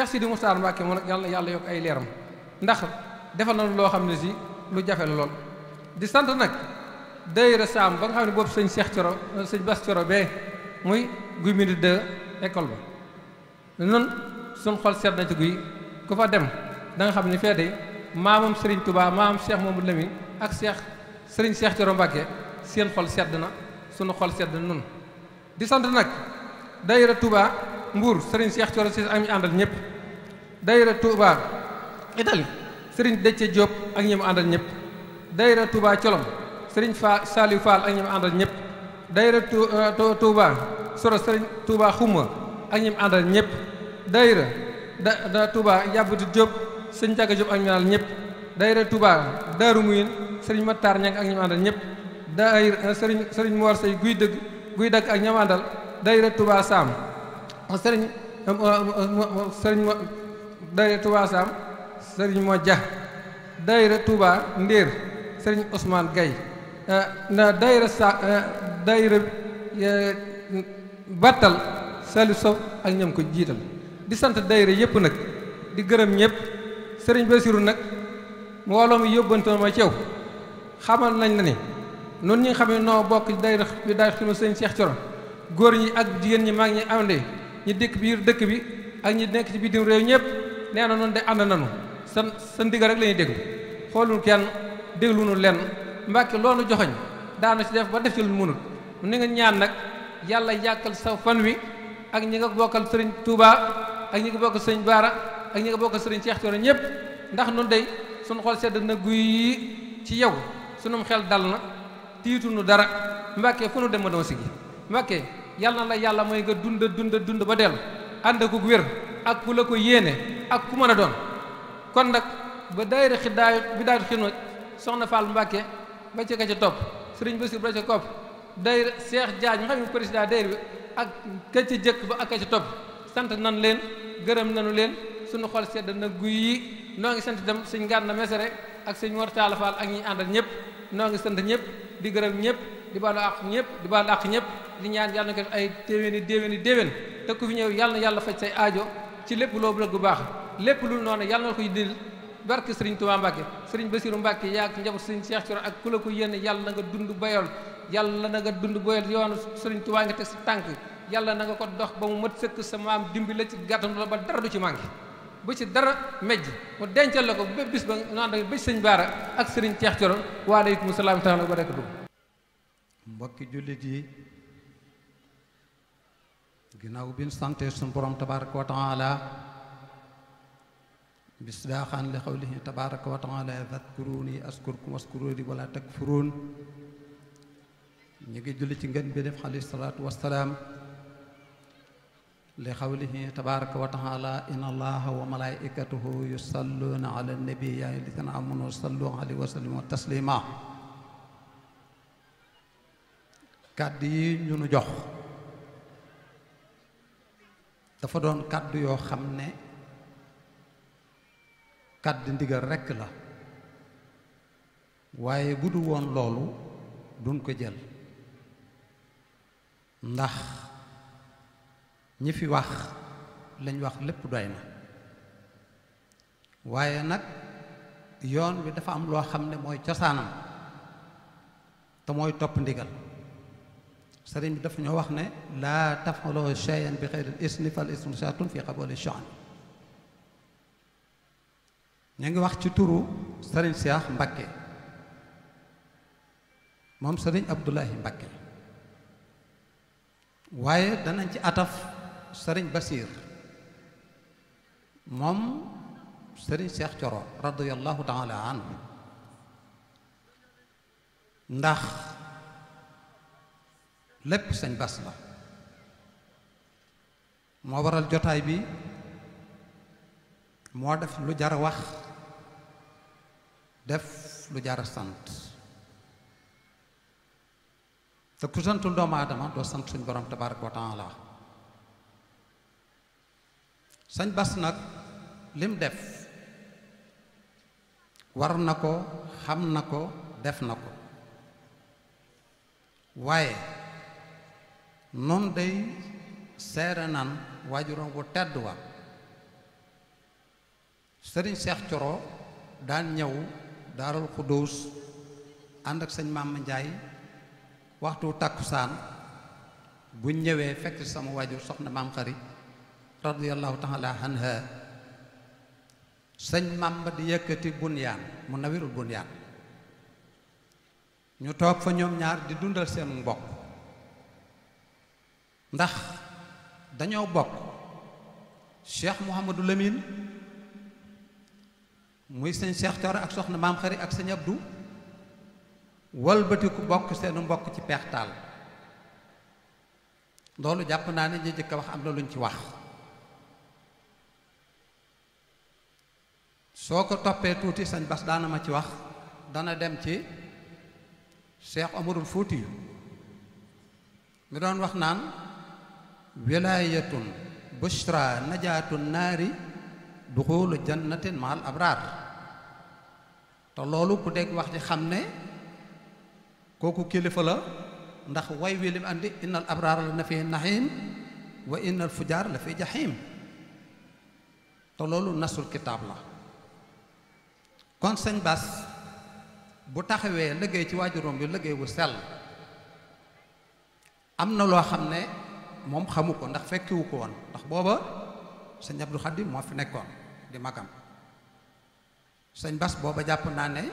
Sidi Muxtaar Mbàkke moom nag yàlla na yàlla yokk ay leeram ndax defal na loo xam ne si lu jafe la lool. di sant nag daayira saam ba nga xam ne boobu sëñ Cheikh Coro sëñ Bas Coro bee muy guy mindi de école ba noonu suñ xol seet na ci guy ku fa dem da nga xam ne fee de maamam Serigne Touba maamam Cheikh Mamadou Lamine ak Serigne Cheikh Coro Mbàkke seen xol sedd na sunu xol sedd na nun di sant nag daayira Touba Mbuur Serigne Cheikh Coro si ak ñu àndal ñëpp daayira Touba Italie Serigne Déthié Diop ak ñi mu àndal ñëpp daayira Touba Colom Serigne Saliou Fall ak ñi mu àndal ñëpp daayira Touba Soro Serigne Touba Xuma ak ñi mu àndal ñëpp daayira da Touba Yàbbatu Diop Serigne Jaga Diop ak ñi mu àndal ñëpp daayira Touba Daaru Muyin Serigne Matar Ñang ak ñi mu àndal ñëpp daayira Serigne Mor Sey guy dëgg ak ñi mu àndal daayira Touba Sam Serigne daayira Touba Sam Serigne moo ja daayira Touba Ndéer Serigne Ousmane Gaye na daayira Battal Saliou Sow ak ñoom ko jiital di sant daayira yëpp nag di gërëm ñëpp Serigne Bassirou nag mbooloo mi yóbbantoon ma ceew xamal nañ na ni noonu ñi nga xam ne noo bokk daayira bi daay xima sëñ Cheikh Coro góor ñi ak jigéen ñi mag ñi amande ñi dëkk biir dëkk bi ak ñi nekk ci bitim réew ñëpp nee na noonu de ànd nanu sa ndigal rek la ñuy déglu xoolul kenn déglu nu lenn Mbàkke loolu joxoñ daana ci def ba def ci lu mënut ni nga ñaan nag yàlla yàkkal sa fan wi ak ñi nga bokkal sëriñ Touba ak ñi nga bokkal sëriñ Baara ak ñi nga bokkal sëriñ Cheikh Coro ñëpp ndax nun day suñu xol sedd na guy ci yow sunum xel dal na tiitu nu dara Mbàkke fu nu dem ma dama sigi Mbàkke yàlla na la yàlla mooy nga dund ba del ànd ak wér ak ku la ko yéene ak ku mën a doon kon nag ba daayira bi daayira xidma soxna Fall Mbàkke ba ca ka ca topp sëriñ Bassirou ba ca kopp daayira Cheikh Diagne nga xam ne président daayira bi ak ka ca jëkk ba ak ka ca topp sant nan leen gërëm nanu leen suñu xol sedd na guy yi noo ngi sant itam sëñ Gànna Mesere ak sëñ Mor Talla Fall ak ñi àndal ñëpp noo ngi sant ñëpp di gërëm ñëpp di baalu àq ñëpp di baalu àq ñëpp di ñaan yàlla na ko def ay déwéni te ku fi ñëw yàlla na yàlla faj say aajo ci lépp loo bëgg bu baax lépp lu noonu yàlla na koy dindil barke Serigne Touba Mbacke Serigne Bassirou Mbacke yaa njaboot Serigne Cheikh Coro ak ku la ko yéene yàlla na nga dund boyol yàlla na nga dund boyol yoonu Serigne Touba nga teg sa tànk yàlla na nga ko dox ba mu mat sëkk sa maam dimbi la ci gàttandu la ba dara du ci manqué bu ci dara mejj mu dencal la ko ba bis ba naan da ba sëñ Baara ak Serigne Cheikh Coro waaleykum salaam taala wa barakatuh. mbokki jullit yi ginnaaw bi ñu sante suñu borom tabaraka wa taala bis daaxaan li xawlihi tabaraka wa taala fadkuruni askurkum waskuruni wala takfurun ñu ngi julli ci ngeen bi def alayhi salaatu wassalaam li xawlihi tabaraka wa taala inna allaha wa malaikatahu yusalluna ala nabi ya ayyuhallazina amanu sallu alayhi wa sallimu taslima kàddu yi ñu nu jox dafa doon kàddu yoo xam ne kàddu ndigal rekk la waaye bu du woon loolu duñ ko jël ndax ñi fi wax lañ wax lépp doy na waaye nag yoon wi dafa am loo xam ne mooy cosaanam te mooy topp ndigal sëriñ bi dafa ñoo wax ne laa taf'alu shay'an bi xayril isni fal ismu saatun fi qabuli sha'n ñu ngi wax ci turu sëriñ Cheikh Mbacké moom sëriñ Abdoulahi Mbacké waaye danañ ci ataf sëriñ Basir moom sëriñ Cheikh Coro radiyallahu taala anhu ndax lépp sëñ Bas la moo waral jotaay bi moo def lu jar a wax def lu jar a sant te ku santul doomu aadama doo sant suñ borom tabaraka wa taala sëñ Bas nag lim def war na ko xam na ko def na ko waaye noonu day seere nan waajuram wu tedd wa sëriñ Seex Coro daan ñëw Daarul Xudoos ànd ak sëñ Maam Njaay waxtu tàkkusaan bu ñëwee fekk sama waajur soxna maam xari radiyallahu taala anha sëñ Maam ba di yëkkati bunyaan mu nawirul bunyaan ñu toog fa ñoom ñaar di dundal seen mbokk ndax dañoo bokk Cheikh Mouhamadou Lamine muy sëñ Cheikh Coro ak soxna maam xari ak sëñ Abdou walbatiku bokk seenu mbokk ci peextaal loolu jàpp naa ne ñi jëkk a wax am na luñ ci wax soo ko toppee tuuti sëñ Bas daana ma ci wax dana dem ci Cheikh Amadul Fuuti mi doon wax naan wilaayatun bushra najaatun naari duxulu jannatin maal abraar te loolu ku dégg wax ci xam ne kooku kilifa la ndax way wi lim andi innal abraar la na fi naxiim wa innal fujaar la fi jaxiim te loolu nasul kitaab la kon sëñ Bas bu taxawee liggéey ci waajuróom bi liggéey bu sell am na loo xam ne moom xamu ko ndax fekkiwu ko woon ndax booba sëñ Abdou Khadim moo fi nekkoon di magam sëñ Bas booba jàpp naa ne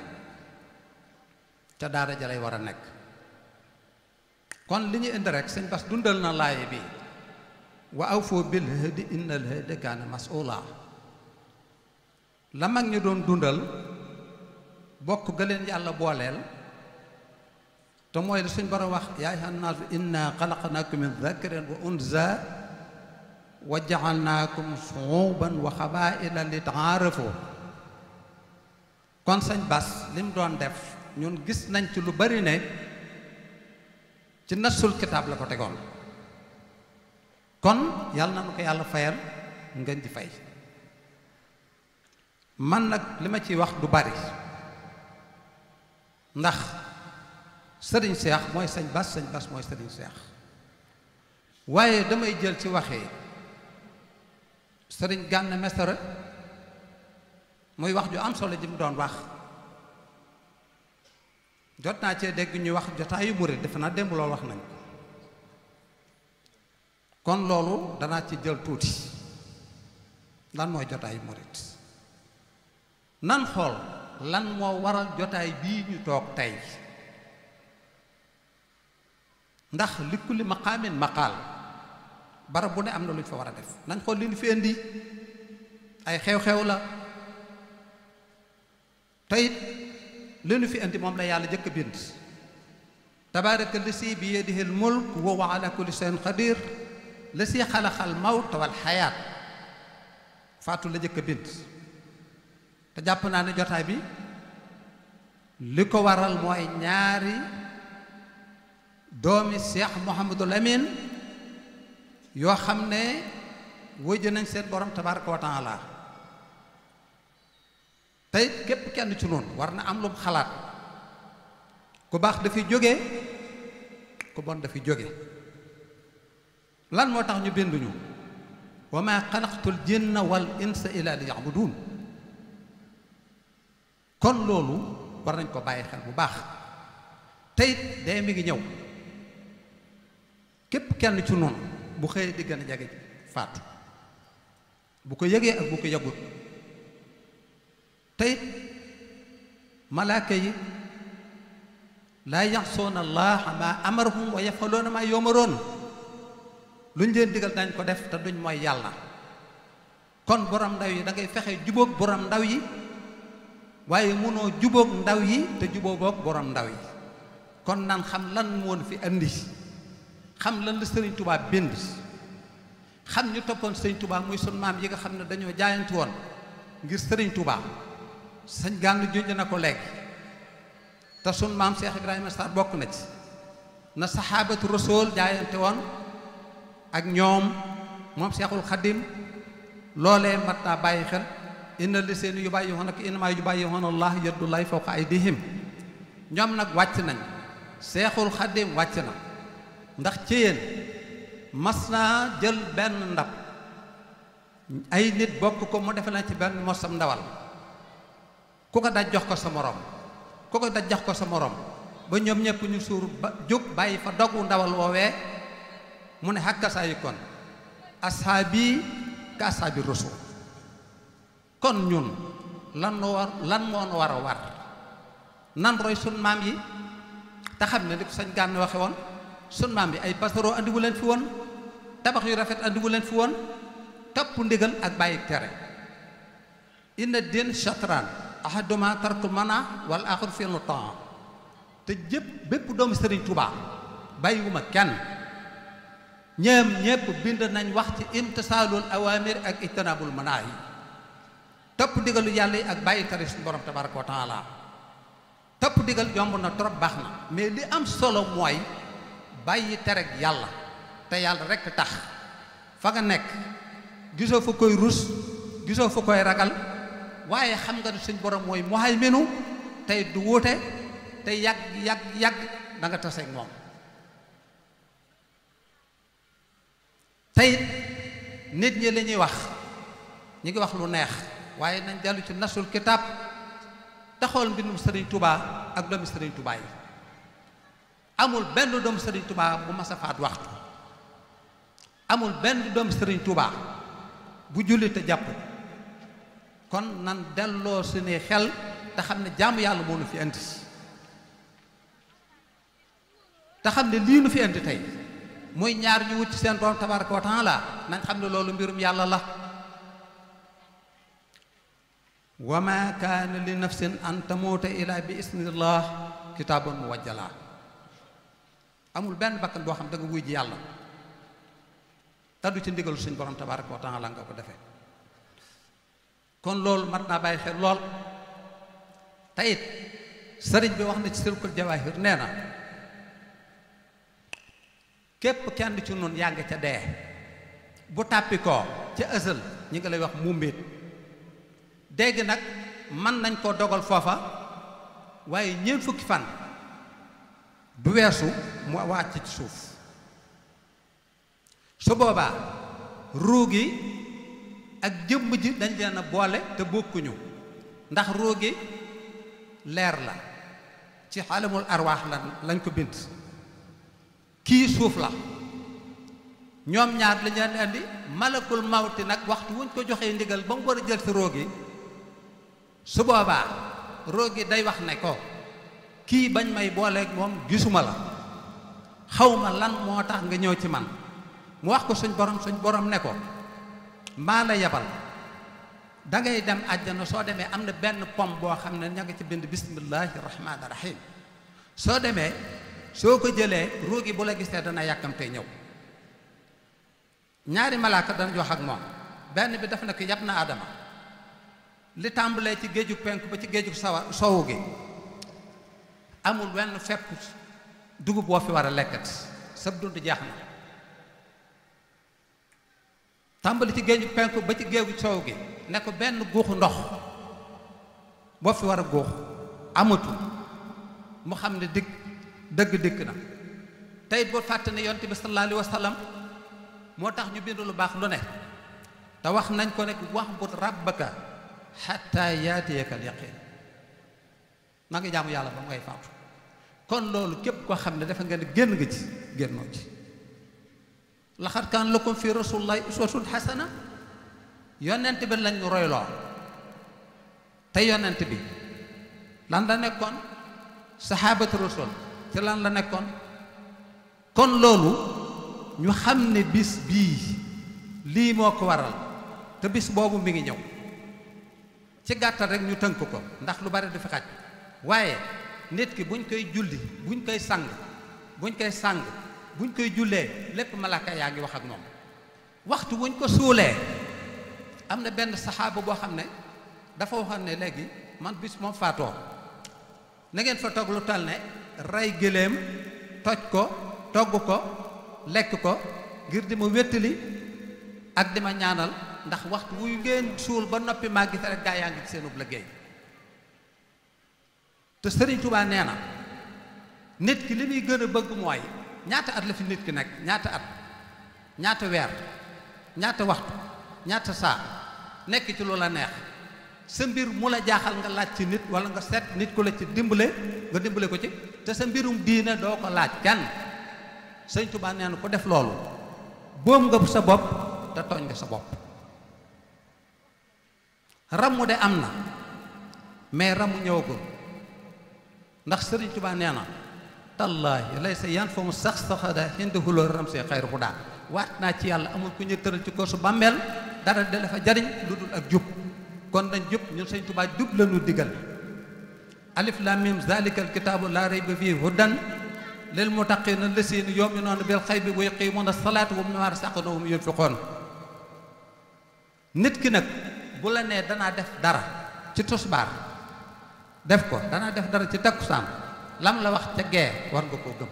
ca daara ja lay war a nekk kon li ñu indi rek sëñ Bas dundal na laaye bi wa awfoo bil hadi innal hadi kaana mas'uula la mag ñu doon dundal bokk ga leen yàlla booleel te mooy la suñ borom wax yaa ayyuhan naas inna xalaqnaakum min dakarin wa unsa wa ja'alnaakum shuuban wa qabaa'ila li ta'aarafu kon sëñ Bas li mu doon def ñun gis nañ ci lu bari ne ci nasul kitaab la ko tegoon kon yàlla na nu ko yàlla fayal ngeen di fay man nag li ma ciy wax du bari ndax sëriñ Seex mooy sëñ Bas mooy sëriñ Seex waaye damay jël ci waxee sëriñ Gana Messere muy wax ju am solo ji mu doon wax jot naa cee dégg ñuy wax jotaayu murit defe naa démb loolu wax nañ ko kon loolu danaa ci jël tuuti lan mooy jotaayu murit nan xool lan moo waral jotaay bii ñu toog tey ndax li kulli maqaamin maqaal barab bu ne am na lu ñu fa war a def nañ xool li ñu fi indi ay xew-xew la teyit li ñu fi indi moom la yàlla jëkk bind tabaaraka lasi bi yadihi al mulk wa huwa ala kulli shay'in qadir lasi xalaqal mawta wal xayaat faatu la jëkk bind te jàpp naa ne jotaay bi li ko waral mooy ñaari doomi Cheikh Mouhamadul Amin yoo xam ne wëjë nañ seen borom tabaaraka wa taala tey képp kenn ci noonu war na am lu mu xalaat ku baax dafiy jóge ku bon dafiy jóge lan moo tax ñu binduñu wa ma xalaqtul jinna wal insa illa liya'budun kon loolu war nañ ko bàyyi xel bu baax tey dee mi ngi ñëw képp kenn ci noonu bu xëyee di gën a jege faatu bu ko yëgee ak bu ko yëgut tey malaaka yi laa yaxsoona allaha ma amarahum wa yafaluuna ma yumaroon lu ñu leen digal dañ ko def te duñ mooy yàlla kon borom ndaw yi da ngay fexe jubóog borom ndaw yi waaye mënoo jubóog ndaw yi te jubóogoog borom ndaw yi kon nan xam lan moon fi andi xam lan la sëriñ Touba bind xam ñu toppoon sëriñ Touba muy sun maam yi nga xam ne dañoo jaayantu woon ngir sëriñ Touba sañ gànn junj na ko léegi te sun maam Cheikh Ibrahima Sarr bokk na ci na saxaabatu rasool jaayante woon ak ñoom moom Cheikhul Khadim loolee mat naa bàyyi xel inna li seen yu bàyyi woon ak innamaa yu bàyyi woon allah yadullahi fawqa aydihim ñoom nag wàcc nañ Cheikhul Khadim wàcc na ndax ci yéen mas naa jël benn ndab ay nit bokk ko mu defe na ci benn mosam ndawal ku ko daj jox ko sa morom ku ko daj jox ko sa morom ba ñoom ñëpp ñu suur ba jóg bàyyi fa dogu ndawal woowee mu ne xakka saa yi kon ashaabi ka ashaabi rasul kon ñun lan moo war a war nan roy sun maam yi te xam ne ni ko sañ Gànn waxe woon sun maam yi ay pastoroo andiwu leen fi woon tabax yu rafet andiwu leen fi woon topp ndigal ak bàyyi tere inna din chatran ahaduma tarkul mana wal axir fi lu temps te bépp doomu Sëriñ Tuubaa bàyyiwuma kenn ñépp bind nañ wax ci imtisaalul awamir ak ijtinaabul manaahi topp ndigalu yàlla yi ak bàyyi tere suñu borom tabaraka wa taala topp ndigal yomb na trop baax na mais li am solo mooy bàyyi tere yàlla te yàlla rekk tax fa nga nekk gisoo fa koy rus gisoo fa koy ragal waaye xam nga ne suñ borom mooy muhayminu tey du wuute te yàgg da nga taseeg moom tey nit ñi li ñuy wax ñi ngi wax lu neex waaye nañ dellu ci nasul kitaab taxool mbindum Sëriñ Tuubaa ak doomi Sëriñ Tuubaa yi amul benn doomu Sëriñ Tuubaa bu mas a faat waxtu amul benn doomu Sëriñ Tuubaa bu julli te jàpp kon nan delloo suñuy xel te xam ne jaamu yàlla moo nu fi indi te xam ne lii nu fi indi tey muy ñaar ñu wut ci seen borom tabaraka wa taala nañ xam ne loolu mbirum yàlla la wa ma kaana li nafsin an tamuuta ila bi isnillah kitaabun muwajjala amul benn bakkan boo xam da nga wuy ji yàlla taddu ci ndigalu suñ borom tabaraka wa taala nga ko defee kon loolu mat naa bàyyi xel lool te it sëriñ bi wax na ci sirkul jawaahir nee na képp kenn ci nun yaa ngi ca dee bu tàppi koo ca ësal ñi ngi lay wax mumbéet dégg nag mën nañ koo dogal foofa waaye ñeent fukki fan bu weesu mu wàcc ci suuf su boobaa ruu gi ak jëmm ji dañ leen a boole te bokkuñu ndax ruu gi leer la ci xalamul arwaax lañ ko bind kii suuf la ñoom ñaar lañ leen andi malakul mawti nag waxtu wuñ ko joxee ndigal ba mu war a jël si ruu gi su boobaa ruu gi day wax ne ko kii bañ may booleeg moom gisuma la xawma lan moo tax nga ñëw ci man mu wax ko suñ borom ne ko maa la yebal da ngay dem àjjana soo demee am na benn pom boo xam ne ña nga ci bind bismillahi rahmaani rahim soo demee soo ko jëlee ruugi bu la gisee dana yàkkamtee ñëw ñaari malaaka dana jox ak moom benn bi daf ne ko yab na Adama li tàmbalee ci géejug penku ba ci géejug sowu gi amul wenn fepp dugub boo fi war a lekkati sab dund jeex na tàmbali ci géejug penku ba ci géejug sowu gi ne ko benn guuxu ndox boo fi war a guux amatu mu xam ne dëgg dikk na tey boo fàtte ne yonent bi sallallahu alayhi wa sallam moo tax ñu bind lu baax lu ne te wax nañ ko nekk wa'bud rabbaka hatta yaatiyakal yaqiin na nga jaamu yàlla ba mu ngay faatu kon loolu képp koo xam ne dafa nga ne génn nga ci génnoo ci laqad kaana lakum fi rasulillahi uswatun hasana yonent bi lañ ñu royloo te yonent bi lan la nekkoon sahabatu rasul ci lan la nekkoon kon loolu ñu xam ne bis bii lii moo ko waral te bis boobu mi ngi ñëw ci gàttal rek ñu tënk ko ndax lu bari du fi xaj waaye nit ki buñ koy julli buñ koy sang buñ koy jullee lépp malaaka yaa ngi wax ak moom waxtu buñ ko suulee am na benn saxaaba boo xam ne dafa waxoon ne léegi man bis moom faatoo na ngeen fa togg lu tal ne rey gëléem toj ko togg ko lekk ko ngir di ma wéttali ak di ma ñaanal ndax waxtu wuy ngeen suul ba noppi maa gis rek gaa yaa ngi ci seenub liggéey te Sëriñ Tuubaa nee na nit ki li muy gën a bëgg mooy ñaata at la fi nit ki nekk ñaata at ñaata weer ñaata waxtu ñaata saa nekk ci lu la neex sa mbir mu la jaaxal nga laaj ci nit wala nga seet nit ku la ci dimbale nga dimbale ko ci te sa mbirum diine doo ko laaj kenn sëñ Tuubaa nee na ku def loolu boom nga sa bopp te tooñ nga sa bopp. ramu de am na mais ramu ñëwagul ndax sëriñ Tuubaa nee na tallaahi lay sa yan fa mu sax saxada hindi hulóor ram see xayru bu daal waat naa ci yàlla amul ku ñu tëral ci ko su bàmmeel dara de la fa jariñ lu dul ak jub kon dañ jub ñun sëñ Tuubaa jub la ñu digal alif lam mim zalikal kitaabu laa rayba fii hudan lil muttaqiina llasiina yu'minuuna bil xaybi wa yuqiimuuna salaata wa mimmaa razaqnaahum yunfiquun. nit ki nag bu la nee danaa def dara ci tusbaar def ko danaa def dara ci takkusaan lam la wax ca gee war nga koo gëm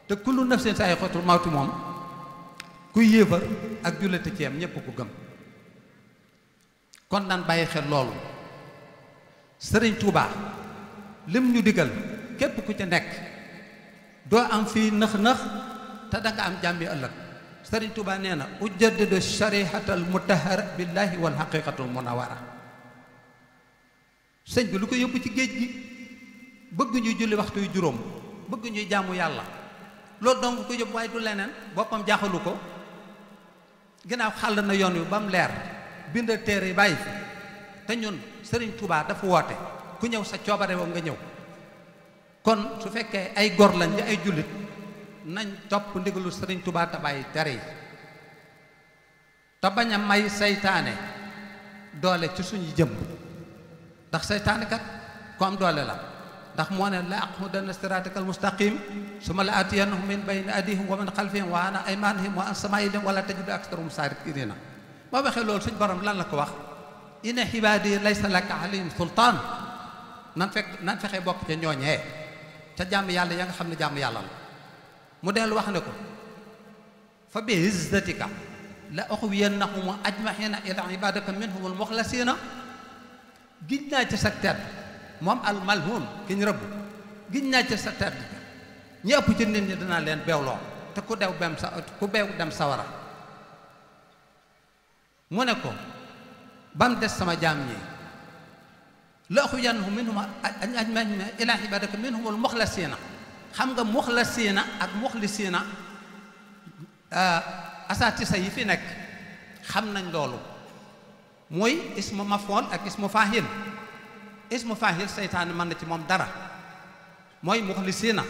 te kullu nafsin zaa'iqatul mawti moom kuy yéefar ak jullite ci yam ñépp ko gëm. kon daan bàyyi xel loolu sëriñ Tuubaa lim ñu digal képp ku ci nekk doo am fii nëx-nëx te da nga am jàmbi ëllëg. sëriñ Tuubaa nee na ujaddidu sharihatal mutahhara billahi wal haqiqatul munawwara. sëñ bi lu ko yóbbu ci géej gi bëgg ñuy julli waxtu yu juróom bëgg ñuy jaamu yàlla loolu donc ko yóbbu waaye du leneen boppam jaaxalu ko ginnaaw xàll na yoon wi ba mu leer bind téere yi bàyyi fi te ñun sëriñ Tuubaa dafa woote ku ñëw sa coobare woo nga ñëw. kon su fekkee ay gor lañ di ay jullit nañ topp ndigalu sëriñ Tuubaa te bàyyi tere yi te bañ a may seytaane doole ci suñu jëm ndax seytaane kat ku am doole la ndax moo ne la aqudanna siraatakal mustaqim summa la aatiyannahum min bayni aydihim wa min xalfihim wa an aymanihim wa an samaa'ilihim wala tajidu aktharahum shaakiriin. boo waxee loolu suñ borom lan la ko wax inna ibaadi laysa laka alayhim sultaan nan fexe bokk ca ñooñee ca jàmm yàlla ya nga xam ne jàmm yàlla la. mu dellu wax ne ko fa bi izzatika la ughwiyannahum ajma'iina ila ibadaka minhumul muxlasiina. giñ naa ci sa tedd moom al malhun ki ñu rëbb giñ naa ci sa tedd ñi ëpp ci nit ñi dinaa leen beewloo te ku beew dem sawara. mu ne ko ba mu des sama jaam ñi la ughwiyannahum minhum ajma'iina ila ibadaka minhumul muxlasiina. xam nga muxlasiina ak muxlisiina asaatisa yi fi nekk xam nañ loolu mooy ismu mafool ak ismu faahil. ismu faahil seytaane mën na ci moom dara mooy muxlisiina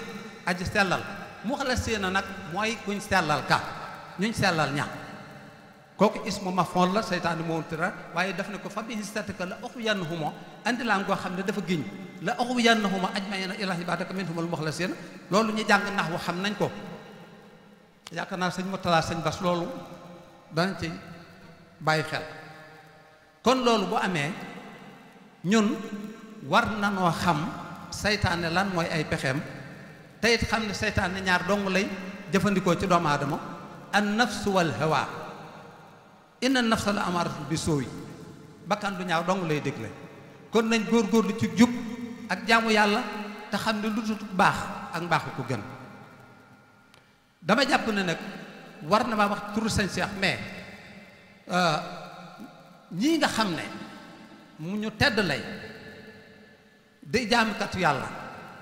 aji sellal muxlisiina nag mooy kuñ sellal ka ñuñ sellal ña kooku ismu mafool la seytaane moo tëra waaye daf ne ko fa bi izzatika la ughwiyannahum andi laam goo xam ne dafa giñ la ughwiyannahum ajma'iina ilaa ibaadaka minhumul muxlasiina. loolu ñu jàng nax wu xam nañ ko yaakaar naa sëñ Murtala sëñ Bas loolu danañ ci bàyyi xel. kon loolu bu amee ñun war nanoo xam seytaane lan mooy ay pexeem te it xam ne seytaane ñaar dong lay jëfandikoo ci doomu aadama an nafsu wal hawa. inna nafsa la amaaratu bi sooy bakkan lu ñaaw dong lay dégle. kon nañ góorgóorlu ci jub ak jaamu yàlla te xam ne lu dul baax ak mbaaxu ko gën. dama jàpp ne nag war na ma wax turu sëñ Cheikh mais ñii nga xam ne mu ñu tedd lay di jaamkatu yàlla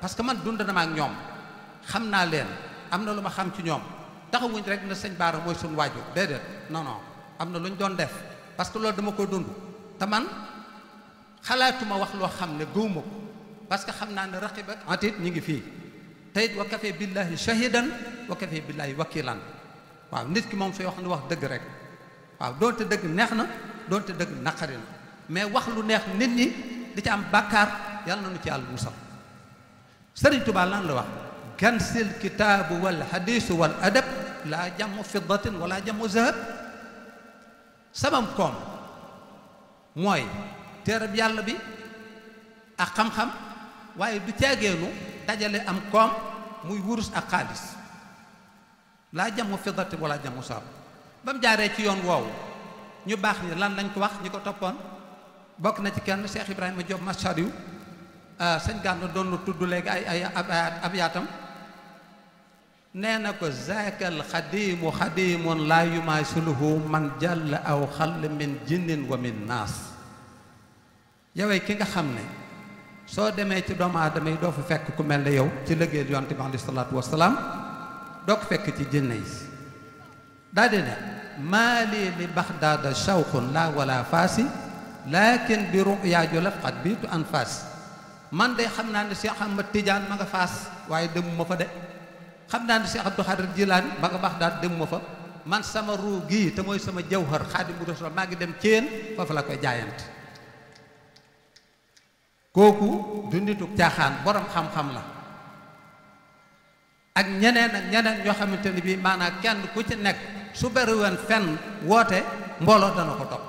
parce que man dund na ma ak ñoom xam naa leen am na lu ma xam ci ñoom taxawuñ rek na sëñ Baara mooy suñu waajur déedéet non am na lu ñu doon def parce que loolu dama ko dund te man xalaatuma wax loo xam ne gëwuma ko parce que xam naa ne raqiba atit ñi ngi fii te it wa kafee billahi shahidan wa kafee billahi wakilan. waaw nit ki moom sooy wax ne wax dëgg rek waaw doonte dëgg neex na doonte dëgg naqari na mais wax lu neex nit ñi di ci am bàkkaar yàlla na nu ci yàlla musal. Sëriñ Tuubaa lan la wax kansil kitaabu wal hadiisu wal adab laa jamu fiddatin wala jamu zahab. samam koom mooy téereb yàlla bi ak xam-xam waaye du caageenu dajale am koom muy wurus ak xaalis laa jamu fiddatin wala jamu zahab. ba mu jaaree ci yoon woowu ñu baax ñi lan lañ ko wax ñi ko toppoon bokk na ci kenn Cheikh Ibrahima Diop Machadiou sëñ Gànn doon na tudd léegi ay ab yaatam nee na ko zaakal xadiimu xadiimun laa yumaasiluhu man jàll aw xall min jinnin wa min naas. yowee ki nga xam ne soo demee ci doomu aadama yi doo fa fekk ku mel ne yow ci liggéeyal yonent bi alayhi salaatu wassalaam, doo ko fekk ci jinne yi. daa di ne maali li baxdaada shawqun laa wala faasi laakin bi ruyaa jolaf xat biitu an faasi. man de xam naa ne Cheikh Ahmad Tidiane ma nga faas waaye demuma fa de. xam naa ne Cheikh Abdou Khadir Jilaani ma nga baxdaad demuma fa. man sama ruu gii te mooy sama jawhar Xaadimu Rasuul maa ngi dem Ceen foofu la koy jaayante. kooku du nitu caaxaan borom xam-xam la. ak ñeneen ñoo xamante ne bii maanaam kenn ku ci nekk su bari woon fenn woote mbooloo dana ko topp.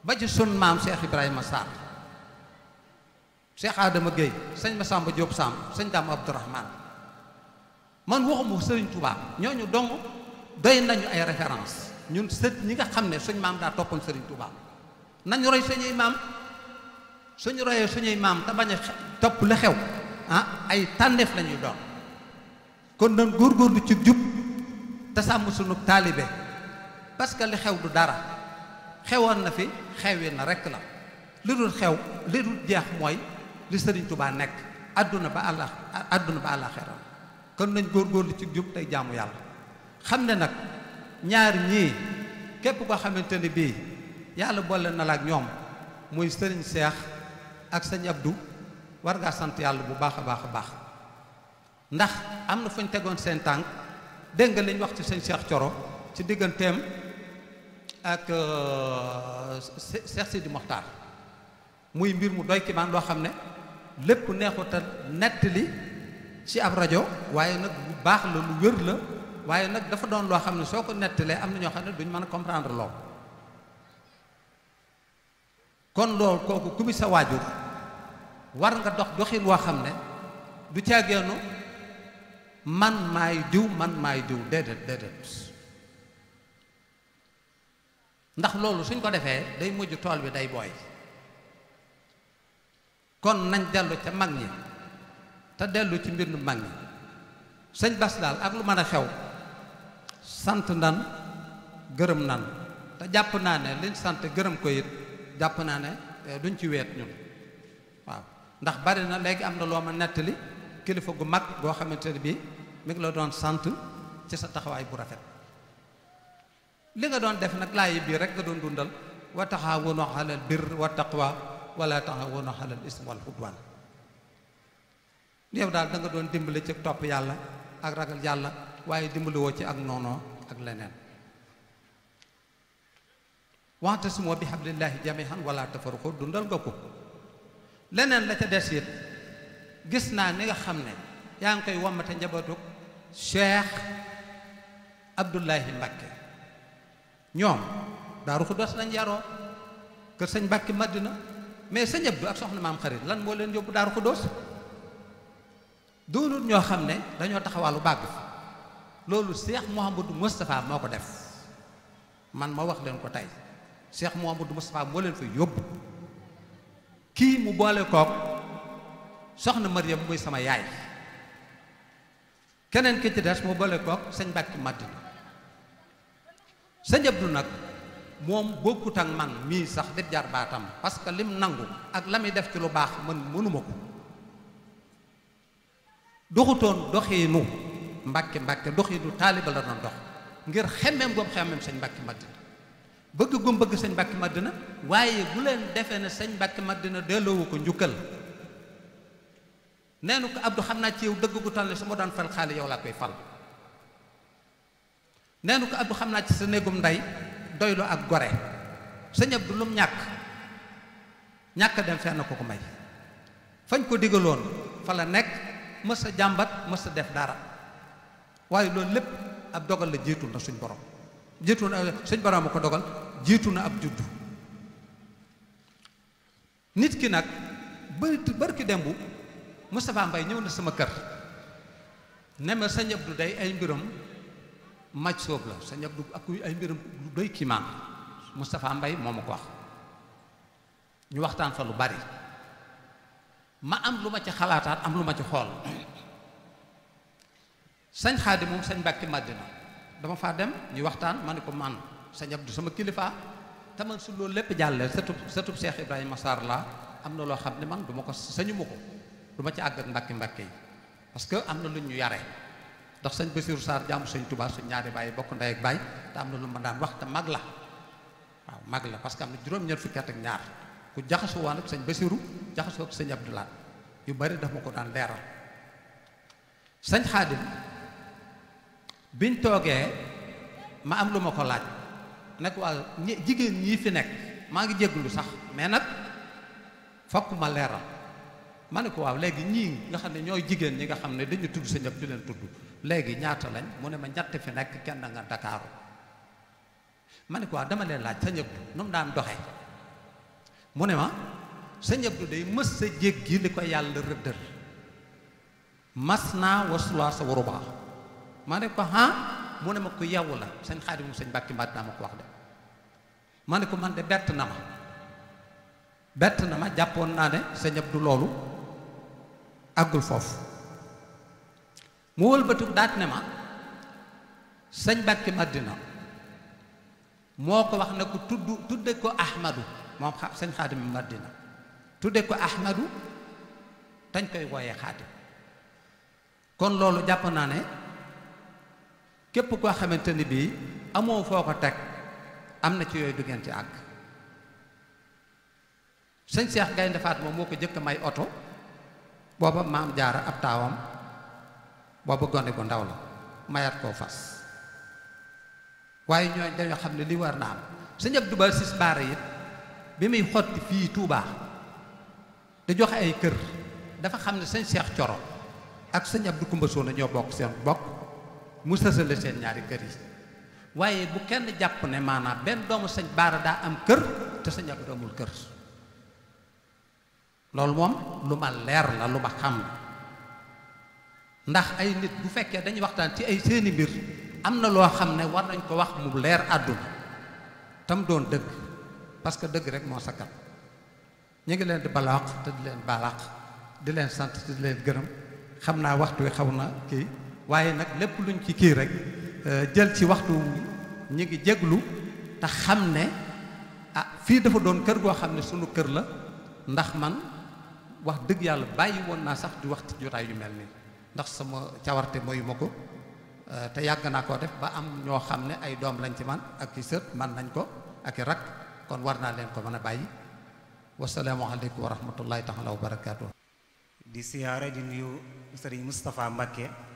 ba ci sun maam Cheikh Ibrahima Sarr, Cheikh Adama Gueye, sëñ Massamba Diop Samb, sëñ Dame Abdourahman. man waxuma Sëriñ Tuubaa ñooñu dong doy nañu ay référence. ñun sët ñi nga xam ne suñ maam daa toppoon Sëriñ Tuubaa nañu roy suñuy maam. suñu royee suñuy maam te bañ a topp la xew ay tànneef la ñuy doon. kon nan góorgóorlu ci jub te sàmm suñu taalibe, parce que li xew du dara. xewoon na fi xewi na rekk la. li dul xew li dul jeex mooy li Sëriñ Tuubaa nekk àdduna ba àllaaxira. kon nañ góorgóorlu ci jub tey jaamu yàlla. xam ne nag ñaar ñii képp koo xamante ne bii yàlla boole na la ak ñoom muy Sëriñ Seex ak sëñ Abdou, war ngaa sant yàlla bu baax a baax a baax. ndax am na fu ñu tegoon seen tànk. dégg nga liñ wax ci sëñ Cheikh Coro ci digganteem ak Cheikh Sidi Mokhtar, muy mbir mu doy kimaan loo xam ne lépp neexut a nettali ci ab rajo, waaye nag bu baax la lu wér la. waaye nag dafa doon loo xam ne soo ko nettalee am na ñoo xam ne duñ mën a comprendre lool. kon loolu kooku ku bi sa waajur war nga dox doxin woo xam ne du caageenu man maay diw déedéet. ndax loolu suñ ko defee day mujj tool bi day booy. kon nañ dellu ca mag ñi te dellu ci mbir nu mag ñi. sëñ Bass daal ak lu mën a xew sant nan gërëm nan te jàpp naa ne liñ sant gërëm ko it jàpp naa ne duñ ci weet ñun. waaw ndax bari na léegi am na loo ma nettali kilifa gu mag goo xamante ne bii mi ngi la doon sant ci sa taxawaay bu rafet. li nga doon def nag laay bii rek nga doon dundal wa taxaawanu alal birri wa taqwa wala taxaawanu alal ismi wal udwan. yow daal da nga doon dimbali ci topp yàlla ak ragal yàlla, waaye dimbali woo ci ak noonoo ak leneen. wa'tasimu bi hablillahi jami'an wala tafarraqu dundal nga ko. leneen la ca des it gis naa ni nga xam ne yaa ngi koy wommate njabootu Cheikh Abdoulahi Mbacké. ñoom Daaru Xudoos lañ yaroo, kër sëñ Mbacké Madina. mais sëñ Abdou ak soxna maam xarit lan moo leen yóbbu Daaru Xudoos? doonul ñoo xam ne dañoo taxawalu bàgg fi. loolu Cheikh Mouhamadou Moustapha moo ko def. man ma wax leen ko tey Cheikh Mouhamadou Moustapha moo leen fa yóbbu. kii mu boole kook soxna Mariam muy sama yaay. keneen ki ci des mu boole kook sëñ Mbacké Madina. sëñ Abdou nag moom bokkut ak man mii sax def jar baatam, parce que lim nangu ak la muy def ci lu baax man mënuma ko. doxutoon doxiinu Mbacké doxiinu taaliba la doon dox ngir xemmeem goom xemmeem sëñ Mbacké Madina, bëgg gum bëgg sëñ Mbacké Madina. waaye bu leen defee ne sëñ Mbacké Madina delloowu ko njukkal. nee na ko Abdou xam naa ci yow dëgg gu tal ne su ma doon fal xaali yow laa koy fal. nee na ko Abdou xam naa ci sa néegum ndey doylu ak gore. sëñ Abdou lum ñàkk dem fenn ko may. fañ ko digaloon fa la nekk, mës a jàmbat, mës a def dara. waaye loolu lépp ab dogal la jiitu na suñ borom. jiitu na suñ borom a ko dogal, jiitu na ab juddu. nit ki nag barki dembu Moustapha Mbaye ñëw na sama kër ne ma sëñ Abdou day ay mbiram maj soob la. sëñ Abdou ak ay mbiram lu doy kiimaan. Moustapha Mbaye moo ma ko wax. ñu waxtaan fa lu bari. ma am lu ma ci xalaataat, am lu ma ci xool. sëñ Xaadim moom sëñ Mbàkke Madina dama faa dem ñu waxtaan ma ne ko man sëñ Abdou sama kilifa te man su loolu lépp jàllee sëtub Cheikh Ibrahima Sarr laa am na loo xam ne man du ma ko sañu ma ko du ma ci àgg ak mbàkke yi parce que am na lu ñu yaree ndax sëñ Bassirou Sarr jaamu sëñ Touba suñ ñaari baay bokk ndey ak baay te am na lu ma daan wax te mag la waaw mag la parce que am na juróom-ñeent fukki at ak ñaar ku jaxasoo woon ak sëñ Bassirou jaxasoo ak sëñ Abdou Lahad yu bari daf ma ko daan leeral sëñ Xaadim biñ toogee ma am lu ma ko laaj nag waa jigéen ñii fi nekk maa ngi jéggulu sax mais nag fokk ma leeral ma ne ko waaw léegi ñii nga xam ne ñooy jigéen ñi nga xam ne dañu tudd sa ñëpp di leen tudd léegi ñaata lañ mu ne ma ñett fi nekk kenn nga Dakaaru ma ne ko waaw dama leen laaj sa ñëpp nu mu daan doxee mu ne ma sa ñëpp day mës sa jéggi li ko yàlla rëddal mas naa wasulaa sa warubaa ma ne ko mu ne ma ko yow la sëñ Xaadim moom sëñ Mbàkke Madina ma ko wax de ma ne ko man de bett na ma jàppoon naa ne sa ñëpp du loolu àggul foofu mu wëlbatu daat ne ma sëñ Mbàkke Madina moo ko wax ne ko tudde ko Ahmadu moom sëñ Xaadim Madina tudde ko Ahmadu dañ koy wooyee Xaadim kon loolu jàpp naa ne képp koo xamante ni bii amoo foo ko teg am na ci yooyu du ngeen ci àgg sëñ Cheikh Gaynde Fatma moo ko jëkk may oto booba maam jaara ab taawam booba gone gu ndaw la mayat koo fas waaye ñooñ dañoo xam ne li war na am sëñ Abdou Ba Sis Baara it bi muy xotti fii Touba da joxe ay kër dafa xam ne sëñ Cheikh Coro ak sëñ Abdou Kumba Soona ñoo bokk seen bokk mu sësale seen ñaari kër yi waaye bu kenn jàpp ne maanaam benn doomu sëñ Baara daa am kër te sëñ Abdou amul kër loolu moom lu ma leer la lu ma xam ndax ay nit bu fekkee dañuy waxtaan ci ay seeni mbir am na loo xam ne war nañ ko wax mu leer àdduna tam doon dëgg parce que dëgg rek moo sakkat ñu ngi leen di balaax te di leen balaax di leen sant te di leen gërëm xam naa waxtu wi xaw na kii waaye nag lépp luñ ci kii rek jël ci waxtu ñu ngi jéglu te xam ne fii dafa doon kër goo xam ne sunu kër la ndax man wax dëgg yàlla bàyyi woon naa sax di wax ci jotaay yu mel nii ndax sama cawarte mooyu ma ko te yàgg naa koo def ba am ñoo xam ne ay doom lañ ci man ak i sët man nañ ko ak i rak kon war naa leen ko mën a bàyyi wasalaamualeykum wa rahmatullahi taala wa barakaatu. di siyaare di nuyu sëriñ Moustapha Mbakke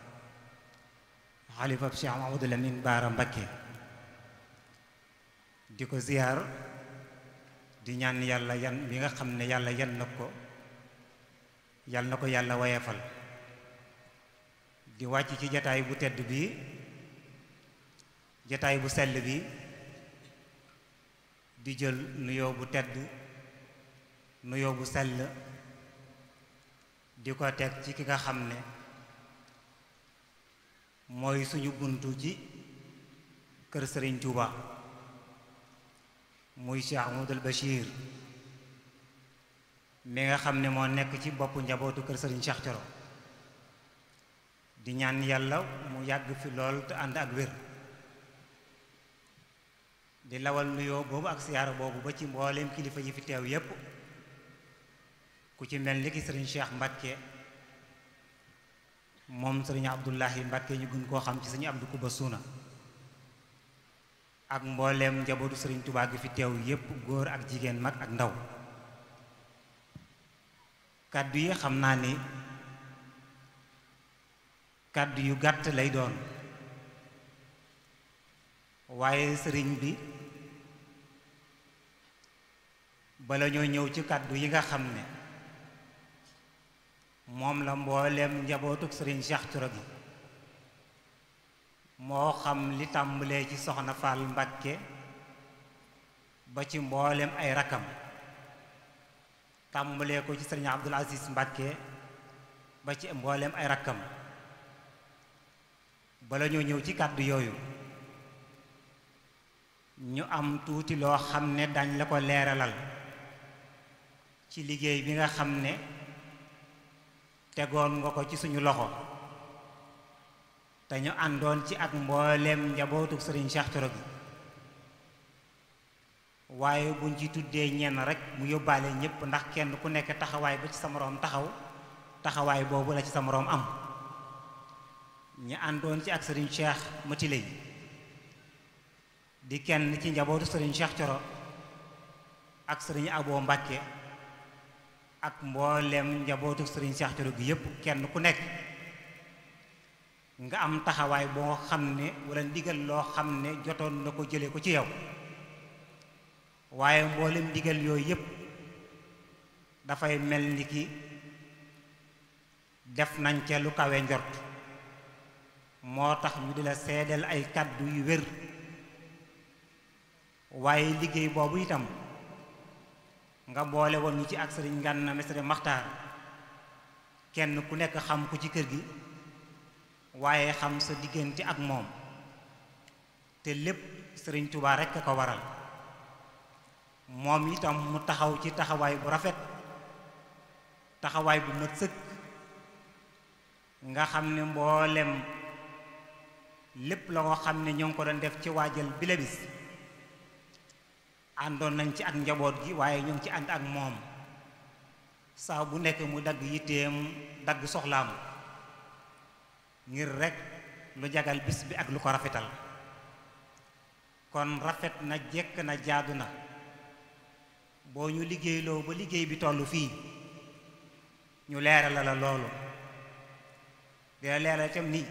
xalifa Cheikh Mahamadou Lamine Baara Mbakke di ko ziyaar di ñaan yàlla yan bi nga xam ne yàlla yan na ko yàlla wayefal di wàcc ci jataay bu tedd bi jataay bu sell bi di jël nuyoo bu tedd nuyoo bu sell di ko teg ci ki nga xam ne mooy suñu buntu ci kër Sëriñ Tuuba muy Cheikh Ahmadul Bachir mi nga xam ne moo nekk ci boppu njabootu kër Sëriñ Cheikh Coro di ñaan yàlla mu yàgg fi lool te ànd ak wér di lawal nuyoo boobu ak siyaara boobu ba ci mbooleem kilifa yi fi teew yépp ku ci mel ni ki Sëriñ Cheikh Mbakke moom Sëriñ Abdullahi Mbakke ñu gën koo xam ci Sëriñ Abdou Kuba Suuna ak mbooleem njabootu Sëriñ Tuubaa gi fi teew yépp góor ak jigéen mag ak ndaw kàddu yi xam naa ni kàddu yu gàtt lay doon waaye sëriñ bi bala ñoo ñëw ci kàddu yi nga xam ne moom la mbooleem njabootuk Sëriñ Cheikh Coro gi moo xam li tàmbalee ci soxna Fall Mbakke ba ci mbooleem ay rakam tàmbalee ko ci Sëriñ Abdul Aziz Mbakke ba ci mbooleem ay rakkam bala ñoo ñëw ci kàddu yooyu ñu am tuuti loo xam ne dañ la ko leeralal ci liggéey bi nga xam ne tegoon nga ko ci suñu loxo te ñu àndoon ci ak mbooleem njabootu sëriñ Cheikh Thioro gi waaye buñ ci tuddee ñenn rek mu yóbbaale ñëpp ndax kenn ku nekk taxawaay ba ci sa moroom taxawaay boobu la ci sa moroom am ñi àndoon ci ak sëriñ Cheikh Matile yi di kenn ci njabootu sëriñ Cheikh Thioro ak sëriñ Abo Mbàkke ak mboolem njabootu sëriñ Cheikh Thioro gi yépp kenn ku nekk nga am taxawaay boo xam ne walla ndigal loo xam ne jotoon na ko jële ko ci yow waaye mboolem ndigal yooyu yépp dafay mel ni ki def nañ ca lu kawe njort moo tax ñu di la seedeel ay kàddu yu wér waaye liggéey boobu itam nga boole woon ñu ci ak sëriñ Ngana Mesere Maxtaar kenn ku nekk xam ko ci kër gi waaye xam sa diggante ak moom te lépp sëriñ Tuubaa rekk a ko waral moom itam mu taxaw ci taxawaay bu rafet taxawaay bu mat sëkk nga xam ne mboolem lépp la ko xam ne ñoo ngi ko doon def ci waajal bile bis àndoon nañ ci ak njaboot gi waaye ñoo ngi ci ànd ak moom saa bu nekk mu dagg yitteem dagg soxlaam ngir rekk lu jagal bis bi ak lu ko rafetal kon rafet na jekk na jaadu na boo ñu liggéeyloo ba liggéey bi tollu fii ñu leeral la loolu dina leeral itam ni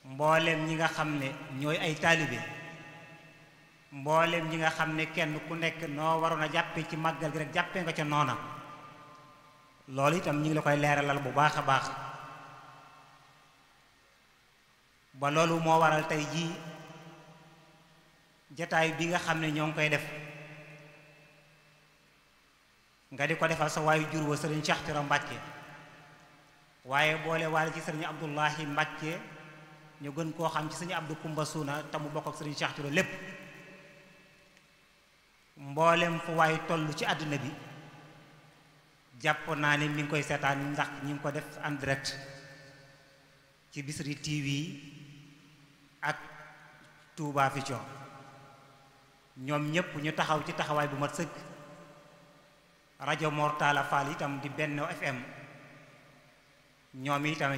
mboolem ñi nga xam ne ñooy ay taalibe mboolem ñi nga xam ne kenn ku nekk noo waroon a jàppe ci màggal gi rek jàppe nga ca noona loolu itam ñu ngi la koy leeralal bu baax a baax ba loolu moo waral tey jii jataay bi nga xam ne ñoo ngi koy def nga di ko defal sa waayu jur wa sëriñ Cheikh Thioro Mbàkke waaye boole waale ci sëriñ Abdullahi Mbàkke ñu gën koo xam ci sëriñ Abdou Kumba Suuna te mu bokk ak sëriñ Cheikh Thioro lépp mboolem fu waaye toll ci àdduna bi jàpp naa ne mi ngi koy seetaan ndax ñi ngi ko def en direct ci Bichri TV ak Touba Vision ñoom ñépp ñu taxaw ci taxawaay bu mat sëkk rajo Mor Talla Fall itam di Benno FM ñoom itam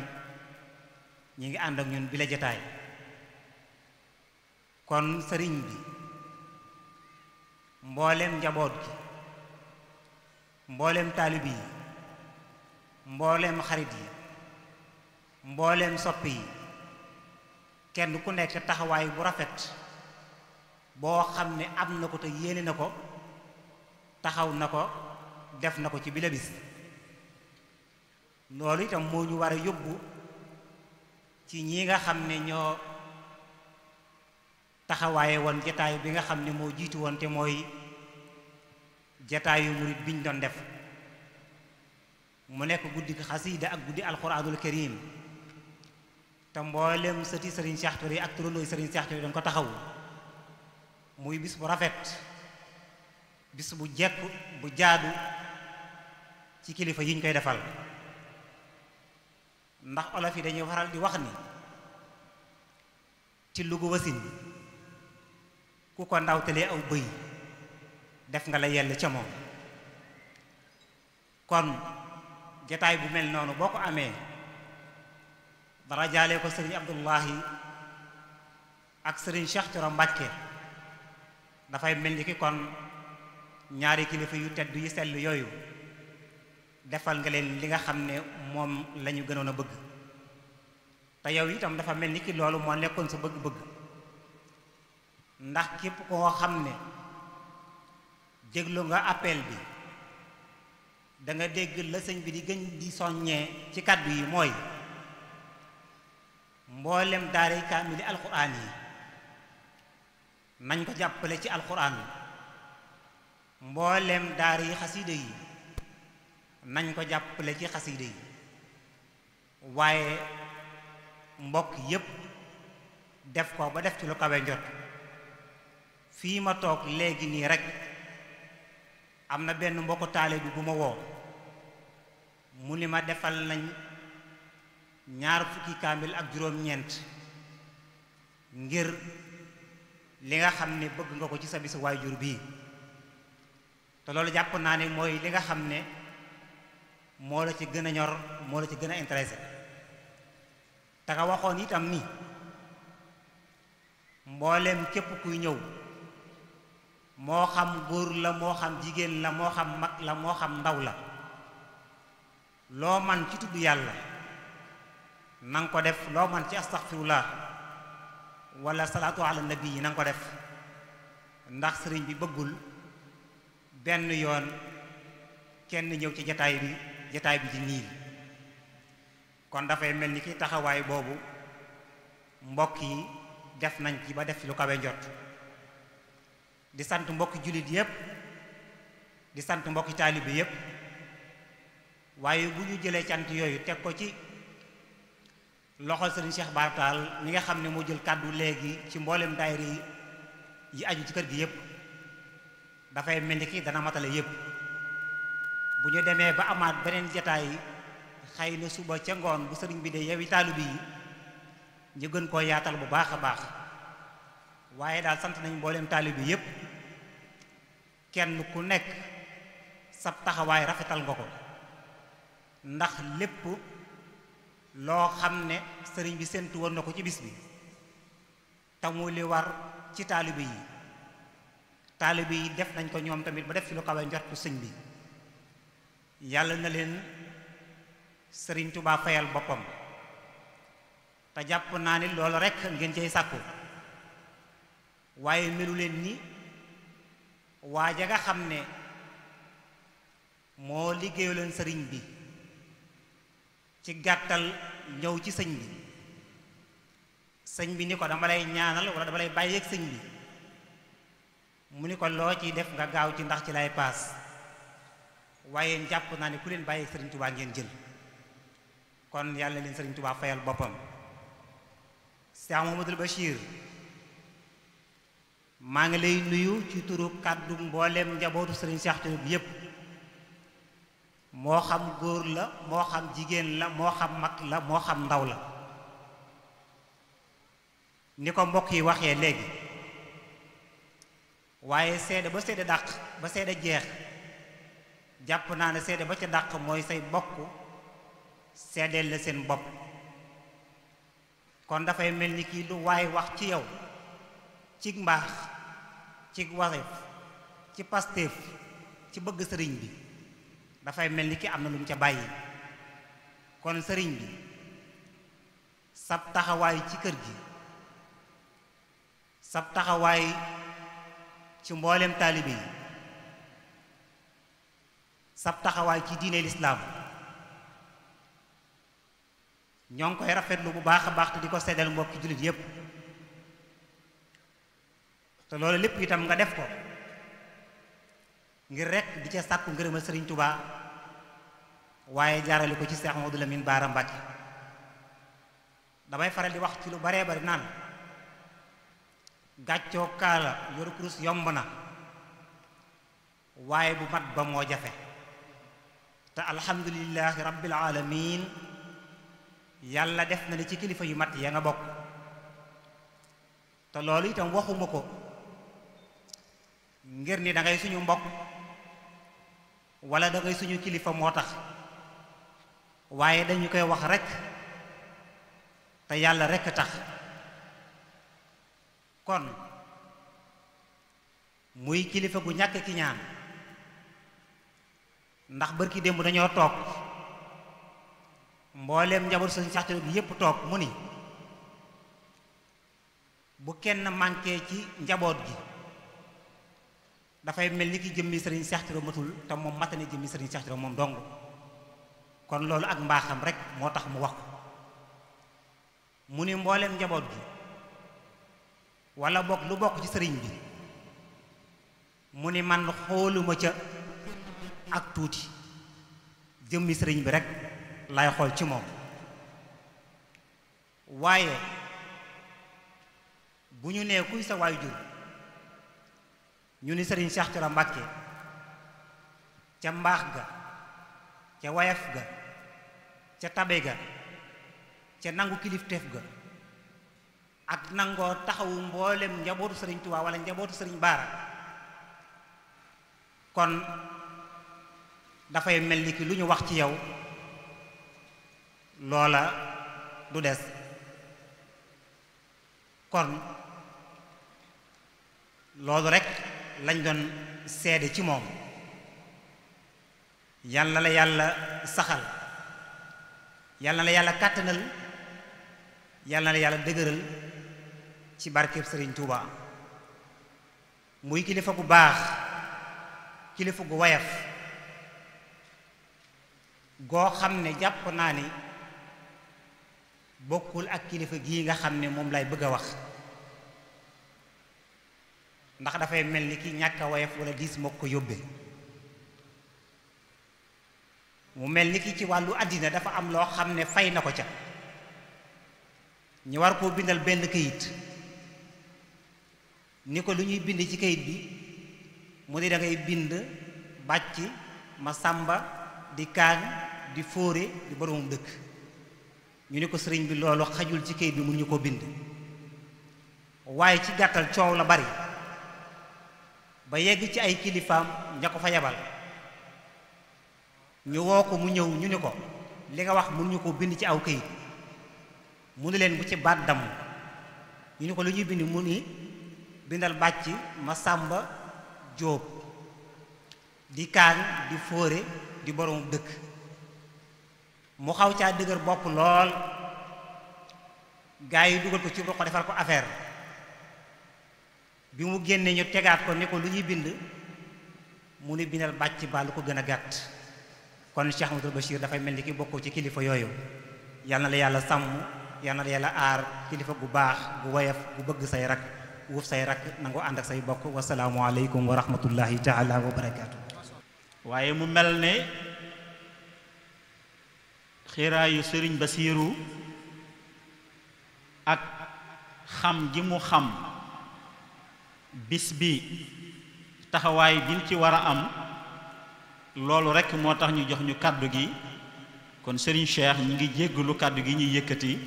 ñi ngi ànd ak ñun bi la jotaay kon sëriñ bi mboolem njaboot gi mboolem taalibi yi mboolem xarit yi mboolem soppi yi kenn ku nekk taxawaay bu rafet boo xam ne am na ko te yéene na ko taxaw na ko def na ko ci bile bis loolu itam moo ñu war a yóbbu ci ñi nga xam ne ñoo taxawaaye woon jataay bi nga xam ne moo jiitu woon te mooy jataayu murit bi ñu doon def mu nekk guddi xasiida ak guddi alxuraanul karim te mboolem sëti sëriñ Cheikh Thioro yi ak turandooy sëriñ Cheikh Thioro yi dañ ko taxaw muy bis bu rafet bis bu jekk bu jaadu ci kilifa yi ñu koy defal ndax olof yi dañuy faral di wax ni ci lugu wasin ku ko ndawtalee aw bëy def nga la yell ca moom kon jataay bu mel noonu boo ko amee dara jaale ko sëriñ Abdullahi ak sëriñ Cheikh Thioro Mbàkke dafay mel ni ki kon ñaari kilifa yu tedd yu sell yooyu defal nga leen li nga xam ne moom lañu gënoon a bëgg te yow itam dafa mel ni ki loolu moo nekkoon sa bëgg-bëgg ndax képp koo xam ne déglu nga appel bi da nga dégg la sëñ bi di gën di soññee ci kàddu yi mooy mboolem daaray kaamili alxuraan yi nañ ko jàppale ci alxuraan mboolem daara yi xasiida yi nañ ko jàppale ci xasiida yi waaye mbokk yépp def ko ba def ci lu kawe njot fii ma toog léegi nii rek am na benn mbokku taale bi bu ma woo mu ni ma defal nañ ñaar fukki kaamil ak juróom-ñeent ngir li nga xam ne bëgg nga ko ci sa bisu waajur bii te loolu jàpp naa ne mooy li nga xam ne moo la ci gën a ñor moo la ci gën a intéressé te nga waxoon itam ni mbooleem képp kuy ñëw moo xam góor la moo xam jigéen la moo xam mag la moo xam ndaw la loo man ci tudd yàlla nanga ko def loo man ci astaghfirullah wala salaatu ala nabi yi nanga ko def ndax sëriñ bi bëggul benn yoon kenn ñëw ci jataay bi di niil kon dafay mel ni ki taxawaay boobu mbokk yi def nañ ci ba def ci lu kawe njot di sant mbokki jullit yépp di sant mbokki taalibe yépp waaye bu ñu jëlee cant yooyu teg ko ci loxol sëriñ Cheikh Bara Tall mi nga xam ne moo jël kàddu léegi ci mboolem daayira yi aju ci kër gi yépp dafay mel ni ki dana matale yépp bu ñu demee ba amaat beneen jataay xëy na suba ca ngoon bu sëriñ bi de yewi taalibe yi ñu gën koo yaatal bu baax a baax waaye daal sant nañ mboolem taalibe bi yépp kenn ku nekk sab taxawaay rafetal nga ko ndax lépp loo xam ne sëriñ bi séntu woon na ko ci bis bi tamu li war ci taalibe yi def nañ ko ñoom tamit ba def fi lu kawe njortu sëñ bi yàlla na leen sëriñ Tuubaa fayal boppam te jàpp naa ni loolu rekk ngeen cay sàkku waaye melu leen ni waa ja nga xam ne moo liggéeyu leen sëriñ bi ci gàttal ñëw ci sëñ bi ni ko dama lay ñaanal wala dama lay bàyyeeg sëñ bi mu ni ko loo ciy def nga gaaw ci ndax ci lay paas waaye jàpp naa ne ku leen bàyyeeg sëriñ Tuubaa ngeen jël kon yàlla leen sëriñ Tuubaa fayal boppam. Cheikh Mouhamadoul Bachir maa ngi lay nuyu ci turu kàddu mbooleem njabootu sëriñ Cheikh Thioro bi yépp moo xam góor la moo xam jigéen la moo xam mag la moo xam ndaw la ni ko mbokk yi waxee léegi waaye seede ba seede dàq ba seede jeex jàpp naa ne seede ba ca dàq mooy say bokk seedeel la seen bopp kon dafay mel ni kii lu waay wax ci yow ci mbaax ci wareef ci pastéef ci bëgg sëriñ bi dafay mel ni ki am na lu mu ca bàyyi kon sëriñ bi sab taxawaay ci kër gi sab taxawaay ci mboolem taalibe yi sab taxawaay ci diine lislaam ñoo ngi koy rafetlu bu baax a baax te di ko seddal mbokki jullit yépp te loolu lépp itam nga def ko ngir rek di ca sàkku ngërëmal sëriñ Tuubaa waaye jaarale ko ci Seex Ahmadu Lamin Baara Mbàkke damay faral di wax ci lu baree bari naan gàccoo kaala yoru kurus yomb na waaye bu mat ba moo jafe te alhamdulillahi rabbil alamin yàlla def na li ci kilifa yu mat ya nga bokk te loolu itam waxuma ko ngir ni da ngay suñu mbokk wala da ngay suñu kilifa moo tax waaye dañu koy wax rekk te yàlla rekk tax kon muy kilifa gu ñàkk ki ñaan ndax bërki démb dañoo toog mbooleem njaboot sëñ Cheikh Thioro bi yépp toog mu ni bu kenn manqué ci njaboot gi dafay mel ni ki jëmmi sëriñ Cheikh Thioro matul te moom matane jëmmi sëriñ Cheikh Thioro moom dong kon loolu ak mbaaxam rek moo tax mu wax ko mu ni mbooleem njaboot gi wala bokk lu bokk ci sëriñ bi mu ni man xooluma ca ak tuuti jëmmi sëriñ bi rek lay xool ci moom waaye bu ñu nee kuy sa waajur ñu ni sëriñ Cheikh Thioro Mbàkke ca mbaax ga ca wayaf ga ca tabe ga ca nangu kilifteef ga ak nangoo taxawu mboolem njabootu sëriñ Tuubaa wala njabootu sëriñ Baara kon dafay mel ni ki lu ñu wax ci yow loola du des kon loolu rekk lañ doon seede ci moom yal na la yàlla saxal yal na la yàlla kàttanal yal na la yàlla dëgëral ci barkeb Sëriñ Tuuba muy kilifa gu baax kilifa gu wayaf goo xam ne jàpp naa ni bokkul ak kilifa gii nga xam ne moom lay bëgg a wax ndax dafay mel ni ki ñàkk a wayaf wala diis moo ko yóbbee mu mel ni ki ci wàllu àddina dafa am loo xam ne fay na ko ca ñu war koo bindal benn këyit ni ko lu ñuy bind ci këyit bi mu ne da ngay bind bàcc ma sàmba di kaan di fóore di boromum dëkk ñu ne ko sëriñ bi loolu xajul ci këyit bi mun ñu ko bind waaye ci gàttal coow la bari ba yegg ci ay kilifaam ña ko fa yebal ñu woo ko mu ñëw ñu ni ko li nga wax mun ñu ko bind ci aw këyit mu ne leen bu ci baat damm ñu ni ko lu ñuy bind mu ni bindal bàcc ma sàmba jóob di kaan di fóore di borom dëkk mu xaw caa dëgër bopp lool gaa yi dugal ko ci ko defal ko affaire bi mu génnee ñu tegaat ko ni ko lu ñuy bind mu ni bindal bàcc ba lu ko gën a gàtt kon Cheikh Ahmadou Bachir dafay mel ni ki bokkoo ci kilifa yooyu yal na la yàlla sàmm yal na la yàlla aar kilifa gu baax gu woyof gu bëgg say rak wuuf say rak nangu ànd ak say bokk wasalaamu aleykum wa rahmatullahi taala wa barakaatu. waaye mu mel ne xiraayu sëriñ Basiiru ak xam gi mu xam bis bi taxawaay biñ ci war a am loolu rekk moo tax ñu jox ñu kàddu gi kon sëriñ Cheikh ñi ngi jéggalu kàddu gi ñuy yëkkati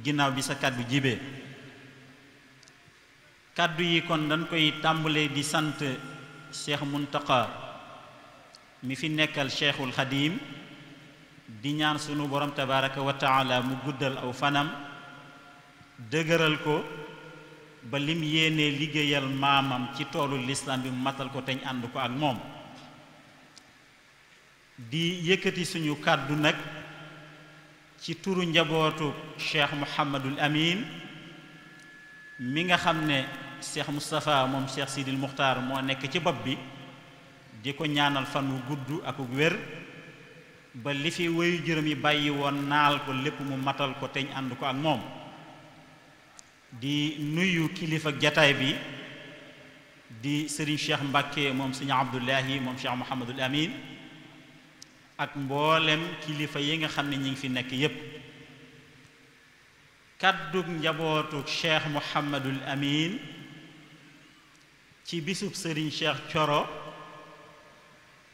ginnaaw bi sa kàddu jibee kàddu yi kon dañ koy tàmbalee di sant Cheikh Muntaqa mi fi nekkal Cheikhul Xadim di ñaan sunu borom tabaraka wa taala mu guddal aw fanam dëgëral ko ba lim yéenee liggéeyal maamam ci toolu lislaam bi mu matal ko teñ ànd ko ak moom di yëkkati suñu kàddu nag ci turu njabootu Cheikh Mouhamadul Amin mi nga xam ne Cheikh Moustapha moom Cheikh Sidil Muxtaar moo nekk ci bopp bi di ko ñaanal fan wu gudd ak wér ba li fi wéyu jërëm yi bàyyi woon naal ko lépp mu matal ko teñ ànd ko ak moom di nuyu kilifa jataay bi di Serigne Cheikh Mbacke moom Serigne Abdullahi moom Cheikh Mouhamadul Amin ak mboolem kilifa yi nga xam ne ñi ngi fi nekk yépp kàddug njabootu Cheikh Mouhamadul Amin ci bisub Serigne Cheikh Thioro